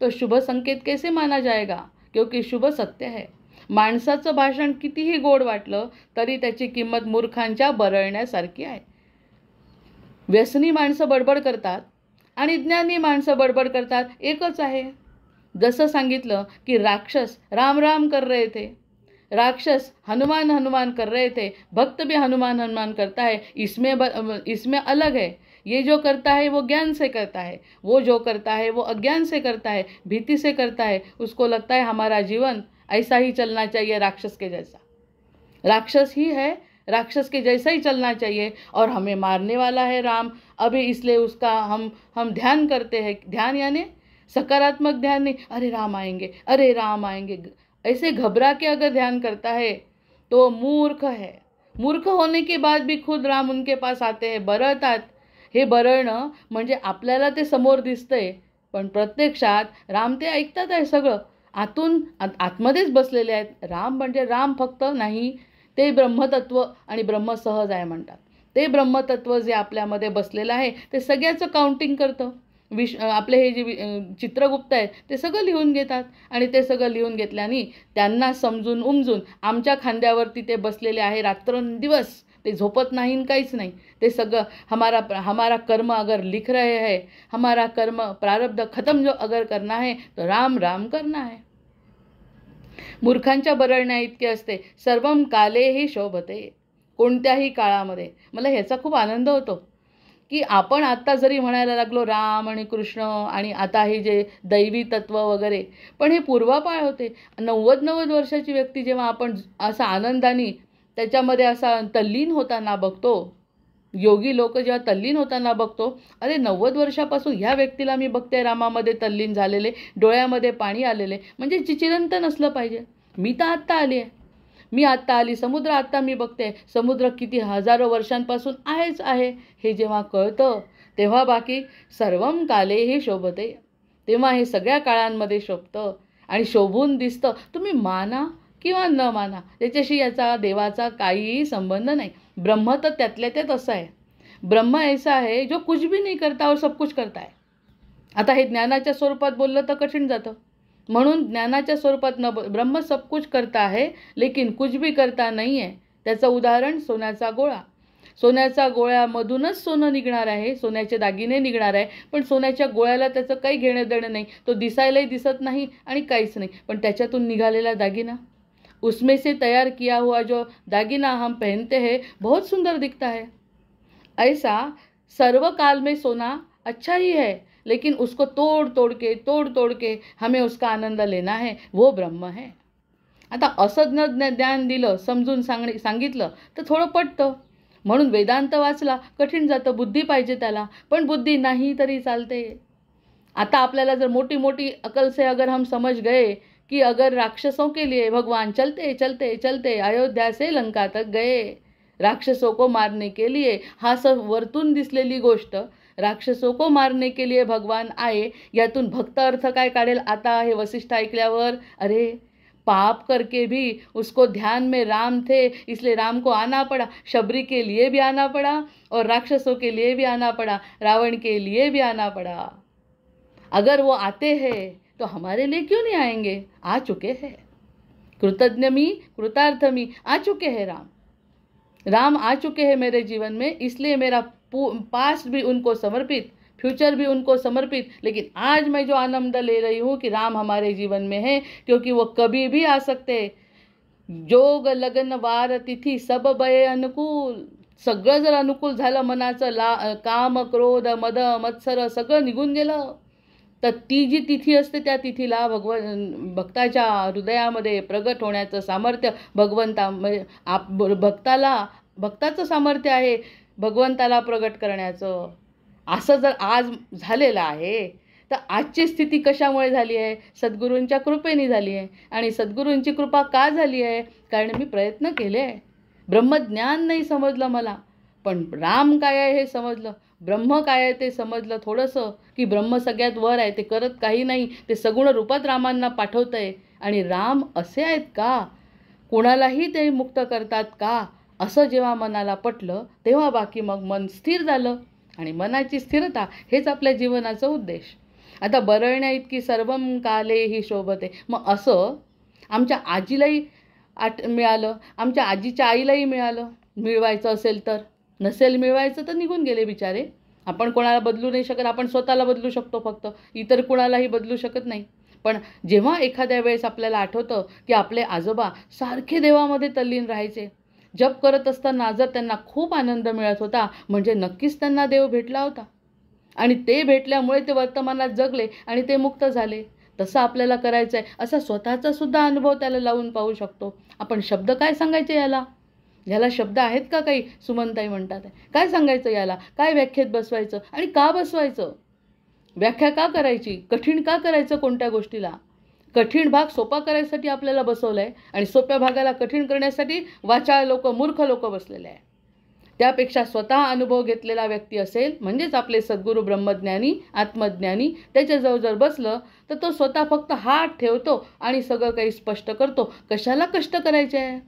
तो शुभ संकेत कैसे माना जाएगा? क्योंकि शुभ सत्य है. माणसाचं भाषण कितीही गोड वाटलं तरी त्याची किंमत मूर्खांच्या बरळण्यासारखी आहे. व्यसनी माणसं बडबड करतात आणि ज्ञानी माणसं बडबड करतात, एकच आहे. जसं सांगितलं की राक्षस राम राम कर रहे थे, राक्षस हनुमान हनुमान कर रहे थे, भक्त भी हनुमान हनुमान करता है. इसमें अलग है. ये जो करता है वो ज्ञान से करता है, वो जो करता है वो अज्ञान से करता है, भीति से करता है. उसको लगता है हमारा जीवन ऐसा ही चलना चाहिए, राक्षस के जैसा. राक्षस ही है, राक्षस के जैसा ही चलना चाहिए और हमें मारने वाला है राम. अभी इसलिए उसका हम ध्यान करते हैं. ध्यान यानी सकारात्मक ध्यान नहीं, अरे राम आएंगे, अरे राम आएंगे, ऐसे घबरा के अगर ध्यान करता है तो मूर्ख है. मूर्ख होने के बाद भी खुद राम उनके पास आते हैं, बरळतात. हे बरळणं म्हणजे आपल्याला ते समोर दिसतंय पण प्रत्यक्षात राम ते ऐकतात आहे सगळं. आतमध्येच बसलेले आहेत. राम म्हणजे राम फक्त नाही, ते ब्रह्मतत्व आणि ब्रह्मसहज आहे म्हणतात. ते ब्रह्मतत्व जे आपल्यामध्ये बसलेलं आहे ते सगळ्याचं काउंटिंग करतं. आपले हे जे चित्रगुप्त आहेत ते सगळं लिहून घेतात आणि ते सगळं लिहून घेतल्याने त्यांना समजून उमजून आमच्या खांद्यावरती ते बसलेले आहे रात्रंदिवस. ते झोपत नाही, काहीच नाही. ते सगळं हमारा कर्म अगर लिख रहे हैं, हमारा कर्म प्रारब्ध खत्म जो अगर करना है तो राम राम करना है. मूर्खांच्या बरळण्या इतके असते. सर्वम काले ही शोभते. कोणत्याही काळामध्ये. मला ह्याचा खूप आनंद होतो की आपण आत्ता जरी म्हणायला लागलो राम आणि कृष्ण आणि आता हे जे दैवी तत्व वगैरे, पण हे पूर्वापार होते. 90 वर्षाची व्यक्ती जेव्हा आपण असा आनंदाने त्याच्यामध्ये असा तल्लीन होताना बघतो, योगी लोक जेव्हा तल्लीन होताना बघतो, अरे 90 वर्षापासून ह्या व्यक्तीला मी बघते रामामध्ये तल्लीन झालेले, डोळ्यामध्ये पाणी आलेले, म्हणजे चिरंतन असलं पाहिजे. मी तर आत्ता आली आहे, मी आत्ता आली. समुद्र आत्ता मी बघते, समुद्र किती हजारो वर्षांपासून आहेच आहे. हे जेव्हा कळतं तेव्हा बाकी सर्वम कालेही शोभते. तेव्हा हे सगळ्या काळांमध्ये शोभतं आणि शोभून दिसतं. तुम्ही माना किंवा न माना, त्याच्याशी याचा देवाचा काहीही संबंध नाही. ब्रह्म तर त्यातल्या त्यात असं आहे. ब्रह्म ऐसा है जो कुछ भी नहीं करता और सब कुछ करता है. आता हे ज्ञानाच्या स्वरूपात बोललं तर कठीण जातं. म्हणून ज्ञानाच्या स्वरूपात न ब्रह्म सब कुछ करता है लेकिन कुछ भी करता नहीं है. त्याचं उदाहरण सोन्याचा गोळा. सोन्याच्या गोळ्यामधूनच सोनं निघणार आहे, सोन्याचे दागिने निघणार आहे, पण सोन्याच्या गोळ्याला त्याचं काही घेणं देणं नाही. तो दिसायलाही दिसत नाही आणि काहीच नाही, पण त्याच्यातून निघालेला दागिना उसमें से तैयार किया हुआ जो दागिना हम पहनते हैं बहुत सुंदर दिखता है। ऐसा सर्व काल में सोना अच्छा ही है, लेकिन उसको तोड़ तोड़ के हमें उसका आनंद लेना है, वो ब्रह्म है। आता असं ज्ञान दिलं, समजून सांगितलं तर थोडं पटतं, म्हणून वेदांत वाचला कठीण जातं, बुद्धी पाहिजे त्याला, पण बुद्धी नाही तरी चालते। आता आपल्याला जर मोटी मोटी अकल से अगर हम समझ गए कि अगर राक्षसों के लिए भगवान चलते चलते चलते अयोध्या से लंका तक गए, राक्षसों को मारने के लिए, हा सब वरतून दिसलेली गोष्ट, राक्षसों को मारने के लिए भगवान आए, यातून भक्त अर्थ काय काढेल आता हे वसिष्ठ ऐकल्यावर? अरे पाप करके भी उसको ध्यान में राम थे, इसलिए राम को आना पड़ा, शबरी के लिए भी आना पड़ा और राक्षसों के लिए भी आना पड़ा, रावण के लिए भी आना पड़ा। अगर वो आते हैं तो हमारे लिए क्यों नहीं आएंगे? आ चुके हैं। कृतज्ञ मी कृतार्थ मी, आ चुके हैं राम आ चुके हैं मेरे जीवन में, इसलिए मेरा पास्ट भी उनको समर्पित, फ्यूचर भी उनको समर्पित। लेकिन आज मैं जो आनंद ले रही हूँ कि राम हमारे जीवन में है, क्योंकि वो कभी भी आ सकते। जोग लगन वार तिथी सब बये अनुकूल, सगळं जर अनुकूल झालं, मनाचं काम क्रोध मद मत्सर सगळं निघून गेलं, तर ती जी तिथी असते त्या तिथीला भक्ताच्या हृदयामध्ये प्रगट होण्याचं सामर्थ्य भक्ताचं सामर्थ्य आहे भगवंताला प्रगट करण्याचं। असं जर आज झालेलं आहे, तर आजची स्थिती कशामुळे झाली आहे? सद्गुरूंच्या कृपेने झाली आहे। आणि सद्गुरूंची कृपा का झाली आहे? कारण मी प्रयत्न केले आहे। ब्रह्मज्ञान नाही समजलं मला, पण राम काय आहे हे समजलं, ब्रह्म काय आहे ते समजलं थोडंसं, की ब्रह्म सगळ्यात वर आहे, ते करत काही नाही, ते सगुण रूपात रामांना पाठवत आहे। आणि राम असे आहेत का, कोणालाही ते मुक्त करतात का, असं जेव्हा मनाला पटलं तेव्हा बाकी मग मन स्थिर झालं। आणि मनाची स्थिरता हेच आपल्या जीवनाचा उद्देश। आता बरळण्या इतकी सर्वम काले ही शोभते, मग असं आमच्या आजीलाही मिळालं, आमच्या आजीच्या आईलाही मिळवायचं असेल तर, नसेल मिळवायचं तर निघून गेले बिचारे। आपण कोणाला बदलू नाही शकत, आपण स्वतःला बदलू शकतो फक्त, इतर कोणालाही बदलू शकत नाही। पण जेव्हा एखाद्या वेळेस आपल्याला आठवतं की आपले आजोबा सारखे देवामध्ये तल्लीन राहायचे, जप करत असताना जर त्यांना खूप आनंद मिळत होता, म्हणजे नक्कीच त्यांना देव भेटला होता आणि ते भेटल्यामुळे ते वर्तमानात जगले आणि ते मुक्त झाले। तसं आपल्याला करायचं आहे, असा स्वतःचा सुद्धा अनुभव त्याला लावून पाहू शकतो आपण। शब्द काय सांगायचे याला शब्द आहेत का काही? सुमनताई म्हणतात काय सांगायचं याला, काय व्याख्येत बसवायचं आणि का बसवायचं? व्याख्या का करायची? कठीण का करायचं कोणत्या गोष्टीला? कठीण भाग सोपा करायसाठी आपल्याला बसवलं आहे आणि सोप्या भागाला कठीण करण्यासाठी वाचाळ लोक, मूर्ख लोक बसलेले आहे। त्यापेक्षा स्वतः अनुभव घेतलेला व्यक्ती असेल, म्हणजेच आपले सद्गुरू ब्रह्मज्ञानी आत्मज्ञानी, त्याच्याजवळ जर बसलं तर तो स्वतः फक्त हात ठेवतो आणि सगळं काही स्पष्ट करतो। कशाला कष्ट करायचे आहे?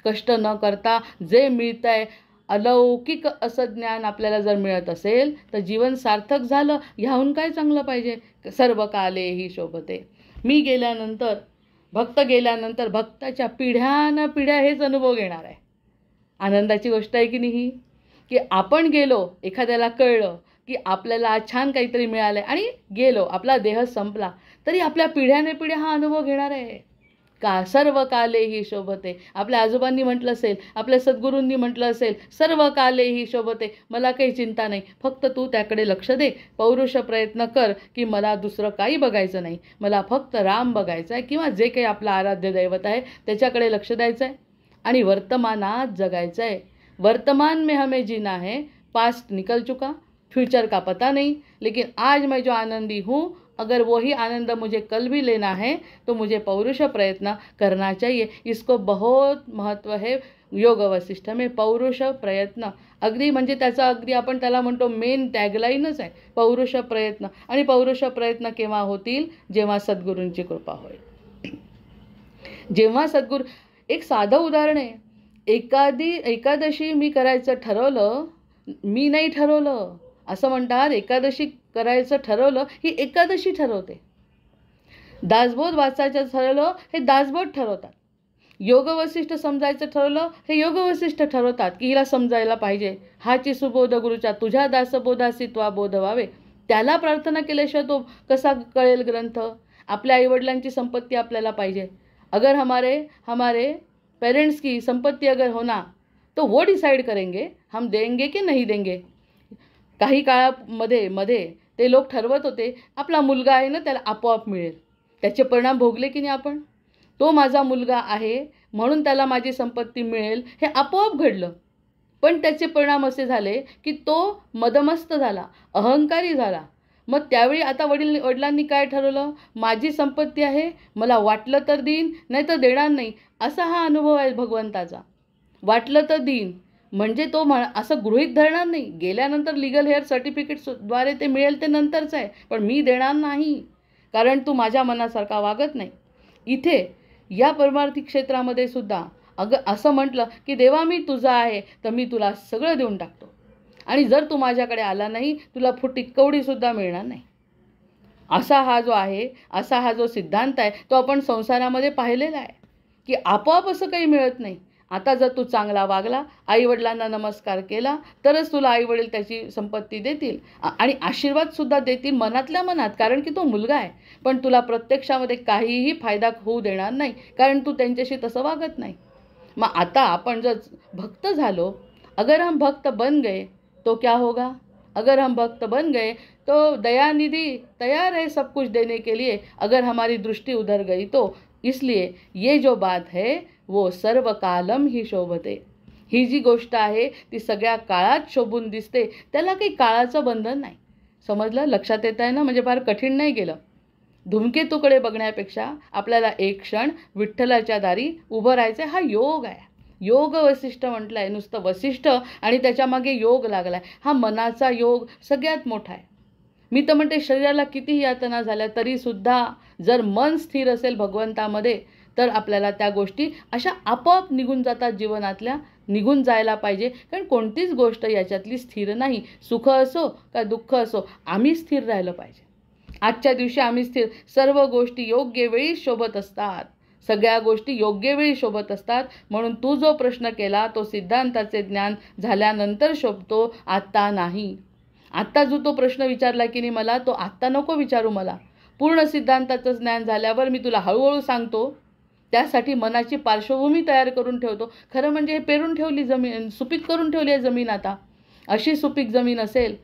कष्ट न करता जे मिळतं आहे अलौकिक असं ज्ञान आपल्याला जर मिळत असेल तर जीवन सार्थक झालं। ह्याहून काय चांगलं पाहिजे? सर्व काले ही शोभते। मी गेल्यानंतर, भक्त गेल्यानंतर भक्ताच्या पिढ्यान पिढ्या हेच अनुभव घेणार आहे। आनंदाची गोष्ट आहे की नाही, की आपण गेलो, एखाद्याला कळलं की आपल्याला आज छान काहीतरी मिळालं आहे आणि गेलो, आपला देह संपला, तरी आपल्या पिढ्याने पिढ्या हा अनुभव घेणार आहे का? सर्व काले ही शोभते। आपल्या आजोबांनी म्हटलं असेल, आपल्या सद्गुरूंनी म्हटलं असेल, सर्व काले ही शोभते, मला काही चिंता नाही, फक्त तू त्याकडे लक्ष दे, पौरुष प्रयत्न कर की मला दुसरं काही बघायचं नाही, मला फक्त राम बघायचं आहे किंवा जे काही आपलं आराध्य दैवत आहे त्याच्याकडे लक्ष द्यायचं आहे आणि वर्तमानात जगायचं आहे। वर्तमान में हमें जीना है, पास्ट निकल चुका, फ्यूचर का पता नहीं, लेकिन आज मैं जो आनंदी हूँ, अगर वही आनंद मुझे कल भी लेना है तो मुझे पौरुष प्रयत्न करना चाहिए। इसको बहुत महत्त्व है योग वसिष्ठ में, पौरुष प्रयत्न। अगदी म्हणजे त्याचा अगदी आपण त्याला म्हणतो मेन टॅगलाईनच आहे पौरुष प्रयत्न। आणि पौरुष प्रयत्न केव्हा होतील? जेव्हा सद्गुरूंची कृपा होईल। जेव्हा सद्गुरू, एक साधं उदाहरण आहे, एकादशी मी करायचं ठरवलं, मी नाही ठरवलं असं म्हणतात। एकादशी करायचं ठरवलं ही एकादशी ठरवते, दासबोध वाचायचं ठरवलं हे दासबोध ठरवतात, योग वसिष्ठ समजायचं ठरवलं हे योग वसिष्ठ ठरवतात की हिला समजायला पाहिजे। हाची सुबोध गुरुच्या तुझ्या दासबोधासी त्वा बोध व्हावे, त्याला प्रार्थना केल्याशिवाय तो कसा कळेल ग्रंथ? आपल्या आईवडिलांची संपत्ती आपल्याला पाहिजे, अगर हमारे हमारे पेरेंट्स की संपत्ति अगर होना तो वो डिसाइड करेंगे हम देंगे की नाही देंगे. काही काळामध्ये मध्ये ते लोक ठरवत होते आपला मुलगा आहे ना त्याला आपोआप मिळेल. त्याचे परिणाम भोगले की नाही आपण. तो माझा मुलगा आहे म्हणून त्याला माझी संपत्ती मिळेल हे आपोआप घडलं. पण त्याचे परिणाम असे झाले की तो मदमस्त झाला, अहंकारी झाला. मग त्यावेळी आता वडिलांनी काय ठरवलं, माझी संपत्ती आहे, मला वाटलं तर देईन नाही तर देणार नाही, असा हा अनुभव आहे भगवंताचा. वाटलं तर देईन म्हणजे तो असं गृहीत धरणार नाही. गेल्यानंतर लिगल हेअर सर्टिफिकेटद्वारे ते मिळेल ते नंतरचं आहे, पण मी देणार नाही कारण तू माझ्या मनासारखा वागत नाही. इथे या परमार्थी क्षेत्रामध्ये सुद्धा असं म्हटलं की देवा मी तुझा आहे तर मी तुला सगळं देऊन टाकतो आणि जर तू माझ्याकडे आला नाही तुला फुटी कवडीसुद्धा मिळणार नाही. असा हा जो आहे, असा हा जो सिद्धांत आहे तो आपण संसारामध्ये पाहिलेला आहे की आपोआप असं काही मिळत नाही. आता जर तू चांगला वागला, आईवडिलांना नमस्कार केला तरच तुला आईवडील त्याची संपत्ती देतील आणि आशीर्वादसुद्धा देतील मनातल्या मनात, कारण की तो मुलगा आहे. पण तुला प्रत्यक्षामध्ये काहीही फायदा होऊ देणार नाही कारण तू त्यांच्याशी तसं वागत नाही. मग आता आपण जर भक्त झालो, अगर हम भक्त बन गए तो क्या होगा. अगर हम भक्त बन गए तो दयानिधि तैयार है सब कुछ देने के लिए, अगर हमारी दृष्टि उधर गई तो. इसलिए ये जो बात है वो सर्व कालम ही शोभते. ही जी गोष्ट आहे ती सगळ्या काळात शोभून दिसते, त्याला काही काळाचं बंधन नाही. समजलं, लक्षात येत आहे ना. म्हणजे फार कठीण नाही गेलं. धूमकेतूकडे बघण्यापेक्षा आपल्याला एक क्षण विठ्ठलाच्या दारी उभं राहायचं. हा योग आहे. योग वसिष्ठ म्हटलं आहे, नुसतं वसिष्ठ आणि त्याच्यामागे योग लागला आहे. हा मनाचा योग सगळ्यात मोठा आहे. मी तर म्हणते शरीराला कितीही यातना झाल्या तरीसुद्धा जर मन स्थिर असेल भगवंतामध्ये तर आपल्याला त्या गोष्टी अशा आपोआप निघून जातात, जीवनातल्या निघून जायला पाहिजे. कारण कोणतीच गोष्ट याच्यातली स्थिर नाही. सुख असो का दुःख असो, आम्ही स्थिर राहिलं पाहिजे. आजच्या दिवशी आम्ही स्थिर, सर्व गोष्टी योग्य वेळी शोभत असतात. सगळ्या गोष्टी योग्य वेळी शोभत असतात. म्हणून तू जो प्रश्न केला तो सिद्धांताचे ज्ञान झाल्यानंतर शोभतो, आत्ता नाही. आत्ता जो तो प्रश्न विचारला की नाही मला, तो आत्ता नको विचारू मला. पूर्ण सिद्धांताचं ज्ञान झाल्यावर मी तुला हळूहळू सांगतो. त्यासाठी मनाची पार्श्वभूमी तयार करून ठेवतो. खरं म्हणजे हे पेरून ठेवली जमीन, सुपीक करून ठेवली आहे जमीन. आता अशी सुपीक जमीन असेल,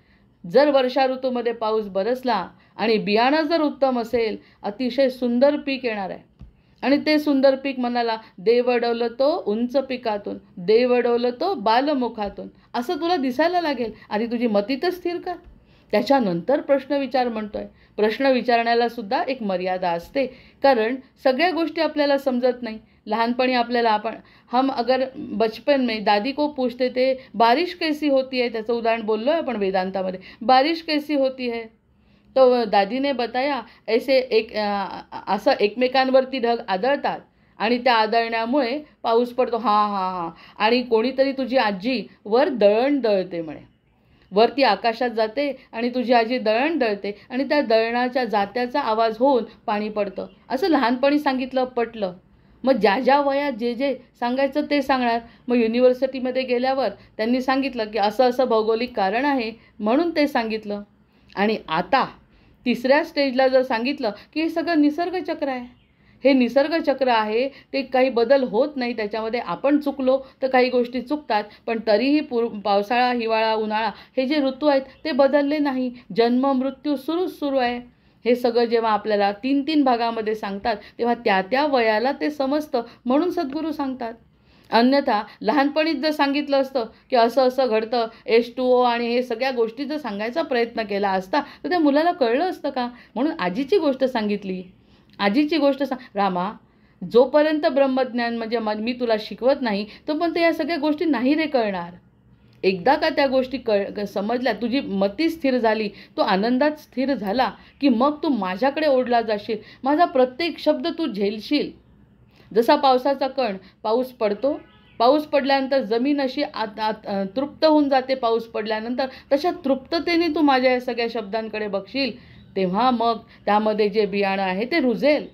जर वर्षा ऋतूमध्ये पाऊस बरसला आणि बियाणं जर उत्तम असेल, अतिशय सुंदर पीक येणार आहे. आणि ते सुंदर पीक मनाला देवडवलं तो उंच पिकातून, देवडवलं तो बालमुखातून, असं तुला दिसायला लागेल. आधी तुझी मती तर स्थिर कर, त्याच्यानंतर प्रश्न विचार म्हणतोय. प्रश्न विचारण्याला सुद्धा एक मर्यादा असते, कारण सगळ्या गोष्टी आपल्याला समजत नाही. लहानपणी आपल्याला हम अगर बचपन में दादी को पूछते थे बारिश कैसी होती है, त्याचं उदाहरण बोललो आहे आपण वेदांतामध्ये. बारिश कैसी होती है तो दादी ने बताया ऐसे असं एकमेकांवरती ढग आदळतात आणि त्या आदळण्यामुळे पाऊस पडतो. हां हां हां. आणि कोणीतरी तुझी आजी वर दळण दळते म्हणे. वरती आकाशात जाते आणि तुझी आजी दळण दळते आणि त्या दळणाच्या जात्याचा आवाज होऊन पाणी पडतं. असं लहानपणी सांगितलं, पटलं. मग ज्या ज्या वयात जे जे सांगायचं ते सांगणार. मग युनिव्हर्सिटीमध्ये गेल्यावर त्यांनी सांगितलं की असं असं भौगोलिक कारण आहे म्हणून ते सांगितलं. आणि आता तिसऱ्या स्टेजला जर सांगितलं की हे सगळं निसर्गचक्र आहे, हे निसर्गचक्र आहे, ते काही बदल होत नाही त्याच्यामध्ये. आपण चुकलो तर काही गोष्टी चुकतात, पण तरीही पावसाळा, हिवाळा, उन्हाळा हे जे ऋतू आहेत ते बदलले नाही. जन्म मृत्यू सुरू आहे. हे सगळं जेव्हा आपल्याला 3-3 भागामध्ये सांगतात तेव्हा त्या त्या वयाला ते समजतं, म्हणून सद्गुरू सांगतात. अन्यथा लहानपणीच जर सांगितलं असतं की असं असं घडतं, H2O आणि हे सगळ्या गोष्टी जर सांगायचा प्रयत्न केला असता तर त्या मुलाला कळलं असतं का. म्हणून आजीची गोष्ट सांगितली. आजीची गोष्ट रामा, जोपर्यंत ब्रह्मज्ञान म्हणजे मी तुला शिकवत नाही तोपर्यंत या सगळ्या गोष्टी नाही रे कळणार. एकदा का त्या गोष्टी समजल्या, तुझी मती स्थिर झाली, तो आनंदात स्थिर झाला की मग तू माझ्याकडे ओढला जाशील. माझा प्रत्येक शब्द तू झेलशील. जसा पावसाचा कण, पाऊस पडतो, पाऊस पडल्यानंतर जमीन अशी तृप्त होऊन जाते. पाऊस पडल्यानंतर तशा तृप्ततेने तू माझ्या या सगळ्या शब्दांकडे बघशील, तेव्हा मग त्यामध्ये जे बियाणं आहे ते रुजेल.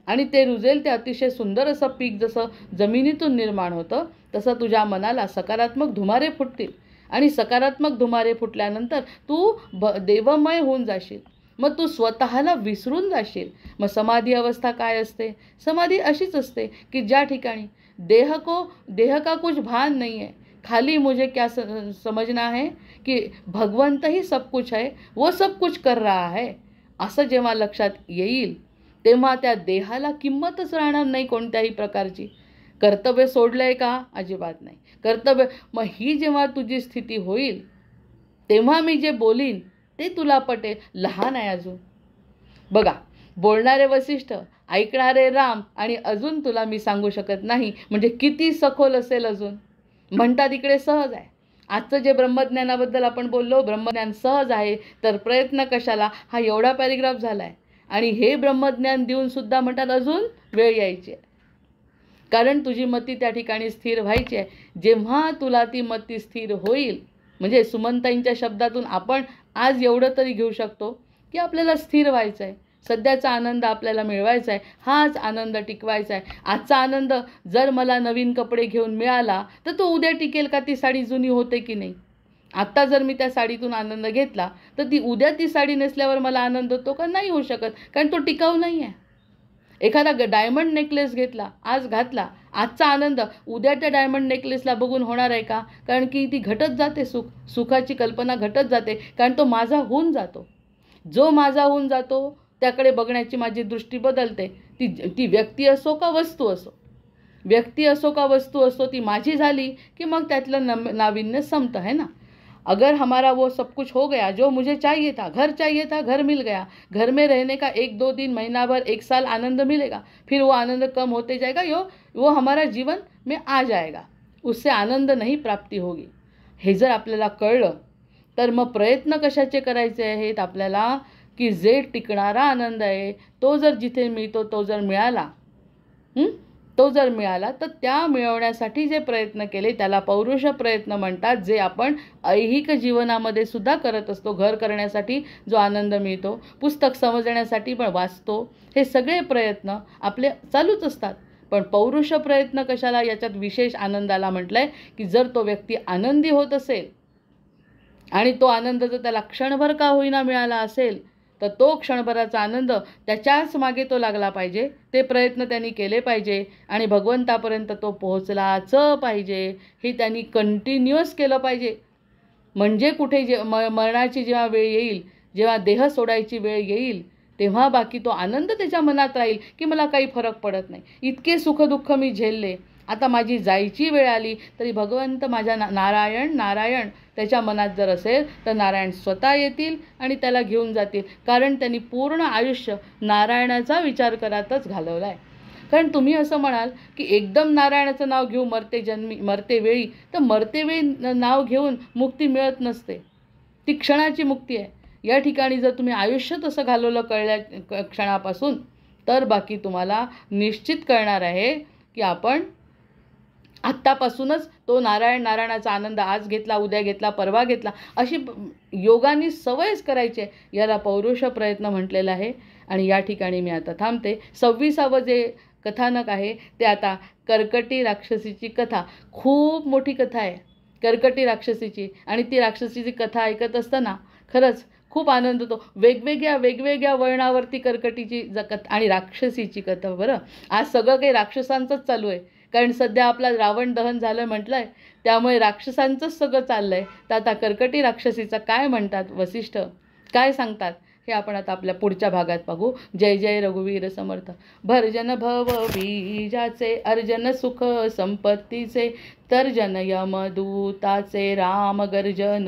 आणि ते रुजेल ते अतिशय सुंदर असं पीक जसं जमिनीतून निर्माण होतं तसं तुझ्या मनाला सकारात्मक धुमारे फुटतील. आणि सकारात्मक धुमारे फुटल्यानंतर तू देवमय होऊन जाशील. मग तू स्वतःला विसरून जाशील. मग समाधी अवस्था काय असते? समाधी अशीच असते की ज्या ठिकाणी देह का कुछ भान नहीं है, खाली मुझे क्या समझना है की भगवंत ही सब कुछ है, वो सब कुछ कर रहा है, असं जेव्हा लक्षात येईल तेव्हा त्या देहाला किंमतच राहणार नाही कोणत्याही प्रकारची. कर्तव्य सोडलंय का? अजिबात नाही. कर्तव्य मग ही जेव्हा तुझी स्थिती होईल तेव्हा मी जे बोलीन ते तुला पटेल. लहान आहे अजून. बघा, बोलणारे वसिष्ठ, ऐकणारे राम, आणि अजून तुला मी सांगू शकत नाही म्हणजे किती सखोल असेल अजून. म्हणतात इकडे सहज आहे. आजचं जे ब्रह्मज्ञानाबद्दल आपण बोललो, ब्रह्मज्ञान सहज आहे तर प्रयत्न कशाला, हा एवढा पॅरेग्राफ झाला आहे. आणि हे ब्रह्मज्ञान देऊन सुद्धा म्हणतात अजून वेळ यायची आहे, कारण तुझी मती त्या ठिकाणी स्थिर व्हायची आहे. जेव्हा तुला ती मती स्थिर होईल, म्हणजे सुमनताईंच्या शब्दातून आपण आज एवढं तरी घेऊ शकतो की आपल्याला स्थिर व्हायचं आहे, सध्याचा आनंद आपल्याला मिळवायचा आहे, हाच आनंद टिकवायचा आहे. आजचा आनंद जर मला नवीन कपडे घेऊन मिळाला तर तो उद्या टिकेल का? ती साडी जुनी होते की नाही? आत्ता जर मी त्या साडीतून आनंद घेतला तर उद्या ती साडी नेसल्यावर मला आनंद होतो का? नाही होऊ शकत, कारण तो टिकाऊ नाही आहे. एखादा डायमंड नेकलेस घेतला, आज घातला, आजचा आनंद उद्या त्या डायमंड नेकलेसला बघून होणार आहे का? कारण की ती घटत जाते, सुखाची कल्पना घटत जाते, कारण तो माझा होऊन जातो. जो माझा होऊन जातो त्याकडे बघण्याची माझी दृष्टी बदलते. ती व्यक्ती असो का वस्तू असो, व्यक्ती असो का वस्तू असो, ती माझी झाली की मग त्यातलं नाविन्य संपतं है ना. अगर हमारा वो सब कुछ हो गया जो मुझे चाहिए था, घर चाहिए था, घर मिल गया, घर में रहने का 1-2 दिन, महीना भर, 1 साल आनंद मिलेगा, फिर वो आनंद कम होते जाएगा, वो हमारा जीवन में आ जाएगा, उससे आनंद नहीं प्राप्ति होगी. हे जर आपल्याला कळलं तर मग प्रयत्न कशाचे करायचे आहेत आपल्याला, की जे टिकणारा आनंद आहे तो जर जिथे मिळतो तो जर मिळाला तर त्या मिळवण्यासाठी जे प्रयत्न केले त्याला पौरुष प्रयत्न म्हणतात, जे आपण ऐहिक जीवनामध्ये सुद्धा करत असतो. घर करण्यासाठी जो आनंद मिळतो, पुस्तक समजण्यासाठी पण वाचतो, हे सगळे प्रयत्न आपले चालूच असतात. पण पौरुष प्रयत्न कशाला, याच्यात विशेष आनंदाला म्हटलंय की जर तो व्यक्ती आनंदी होत असेल आणि तो आनंद जर त्याला क्षणभर का होईना मिळाला असेल तर तो क्षणभराचा आनंद त्याच्याच मागे तो लागला पाहिजे, ते प्रयत्न त्यांनी केले पाहिजे आणि भगवंतापर्यंत तो पोहोचलाच पाहिजे. हे त्यांनी कंटिन्युअस केलं पाहिजे. म्हणजे कुठे मरणाची जेव्हा वेळ येईल, जेव्हा देह सोडायची वेळ येईल, तेव्हा बाकी तो आनंद त्याच्या मनात राहील की मला काही फरक पडत नाही, इतके सुखदुःख मी झेलले, आता माझी जायची वेळ आली तरी भगवंत माझ्या नारायण नारायण त्याच्या मनात जर असेल तर नारायण स्वतः येतील आणि त्याला घेऊन जातील, कारण त्यांनी पूर्ण आयुष्य नारायणाचा विचार करतच घालवला आहे. कारण तुम्ही असं म्हणाल की एकदम नारायणाचं नाव घेऊ मरते वेळी, तर मरते वेळी नाव घेऊन मुक्ती मिळत नसते, ती क्षणाची मुक्ती आहे. या ठिकाणी जर तुम्ही आयुष्य तसं घालवलं कळल्या क्षणापासून तर बाकी तुम्हाला निश्चित कळणार आहे की आपण आत्तापासूनच तो नारायणाचा आनंद आज घेतला, उद्या घेतला, परवा घेतला, अशी योगाने सवयच करायची आहे. याला पौरुष प्रयत्न म्हटलेला आहे. आणि या ठिकाणी मी आता थांबते. 26वे जे कथानक आहे ते आता कर्कटी राक्षसीची कथा. खूप मोठी कथा आहे कर्कटी राक्षसीची, आणि ती राक्षसीची कथा ऐकत असताना खरंच खूप आनंद होतो. वेगवेगळ्या वळणावरती कर्कटीची आणि राक्षसीची कथा. बरं, आज सगळं काही राक्षसांचंच चालू आहे, कारण सध्या आपला रावण दहन झालं म्हटलं आहे, त्यामुळे राक्षसांचंच सगळं चाललं आहे. तर आता कर्कटी राक्षसीचं काय म्हणतात वसिष्ठ, काय सांगतात हे आपण आता आपल्या पुढच्या भागात बघू. जय जय रघुवीर समर्थ. भर्जन भव बीजाचे, अर्जन सुख संपत्तीचे, तर्जन यमदूताचे, राम गर्जन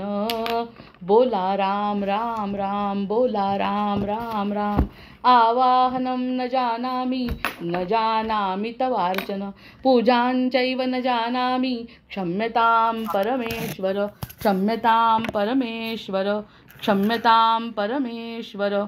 बोला राम राम राम, बोला राम राम राम. आवाहनं न जानामि तवार्चन, पूजांचैव न जानामि, क्षम्यतां परमेश्वर, क्षम्यतां परमेश्वर, क्षम्यतां परमेश्वर.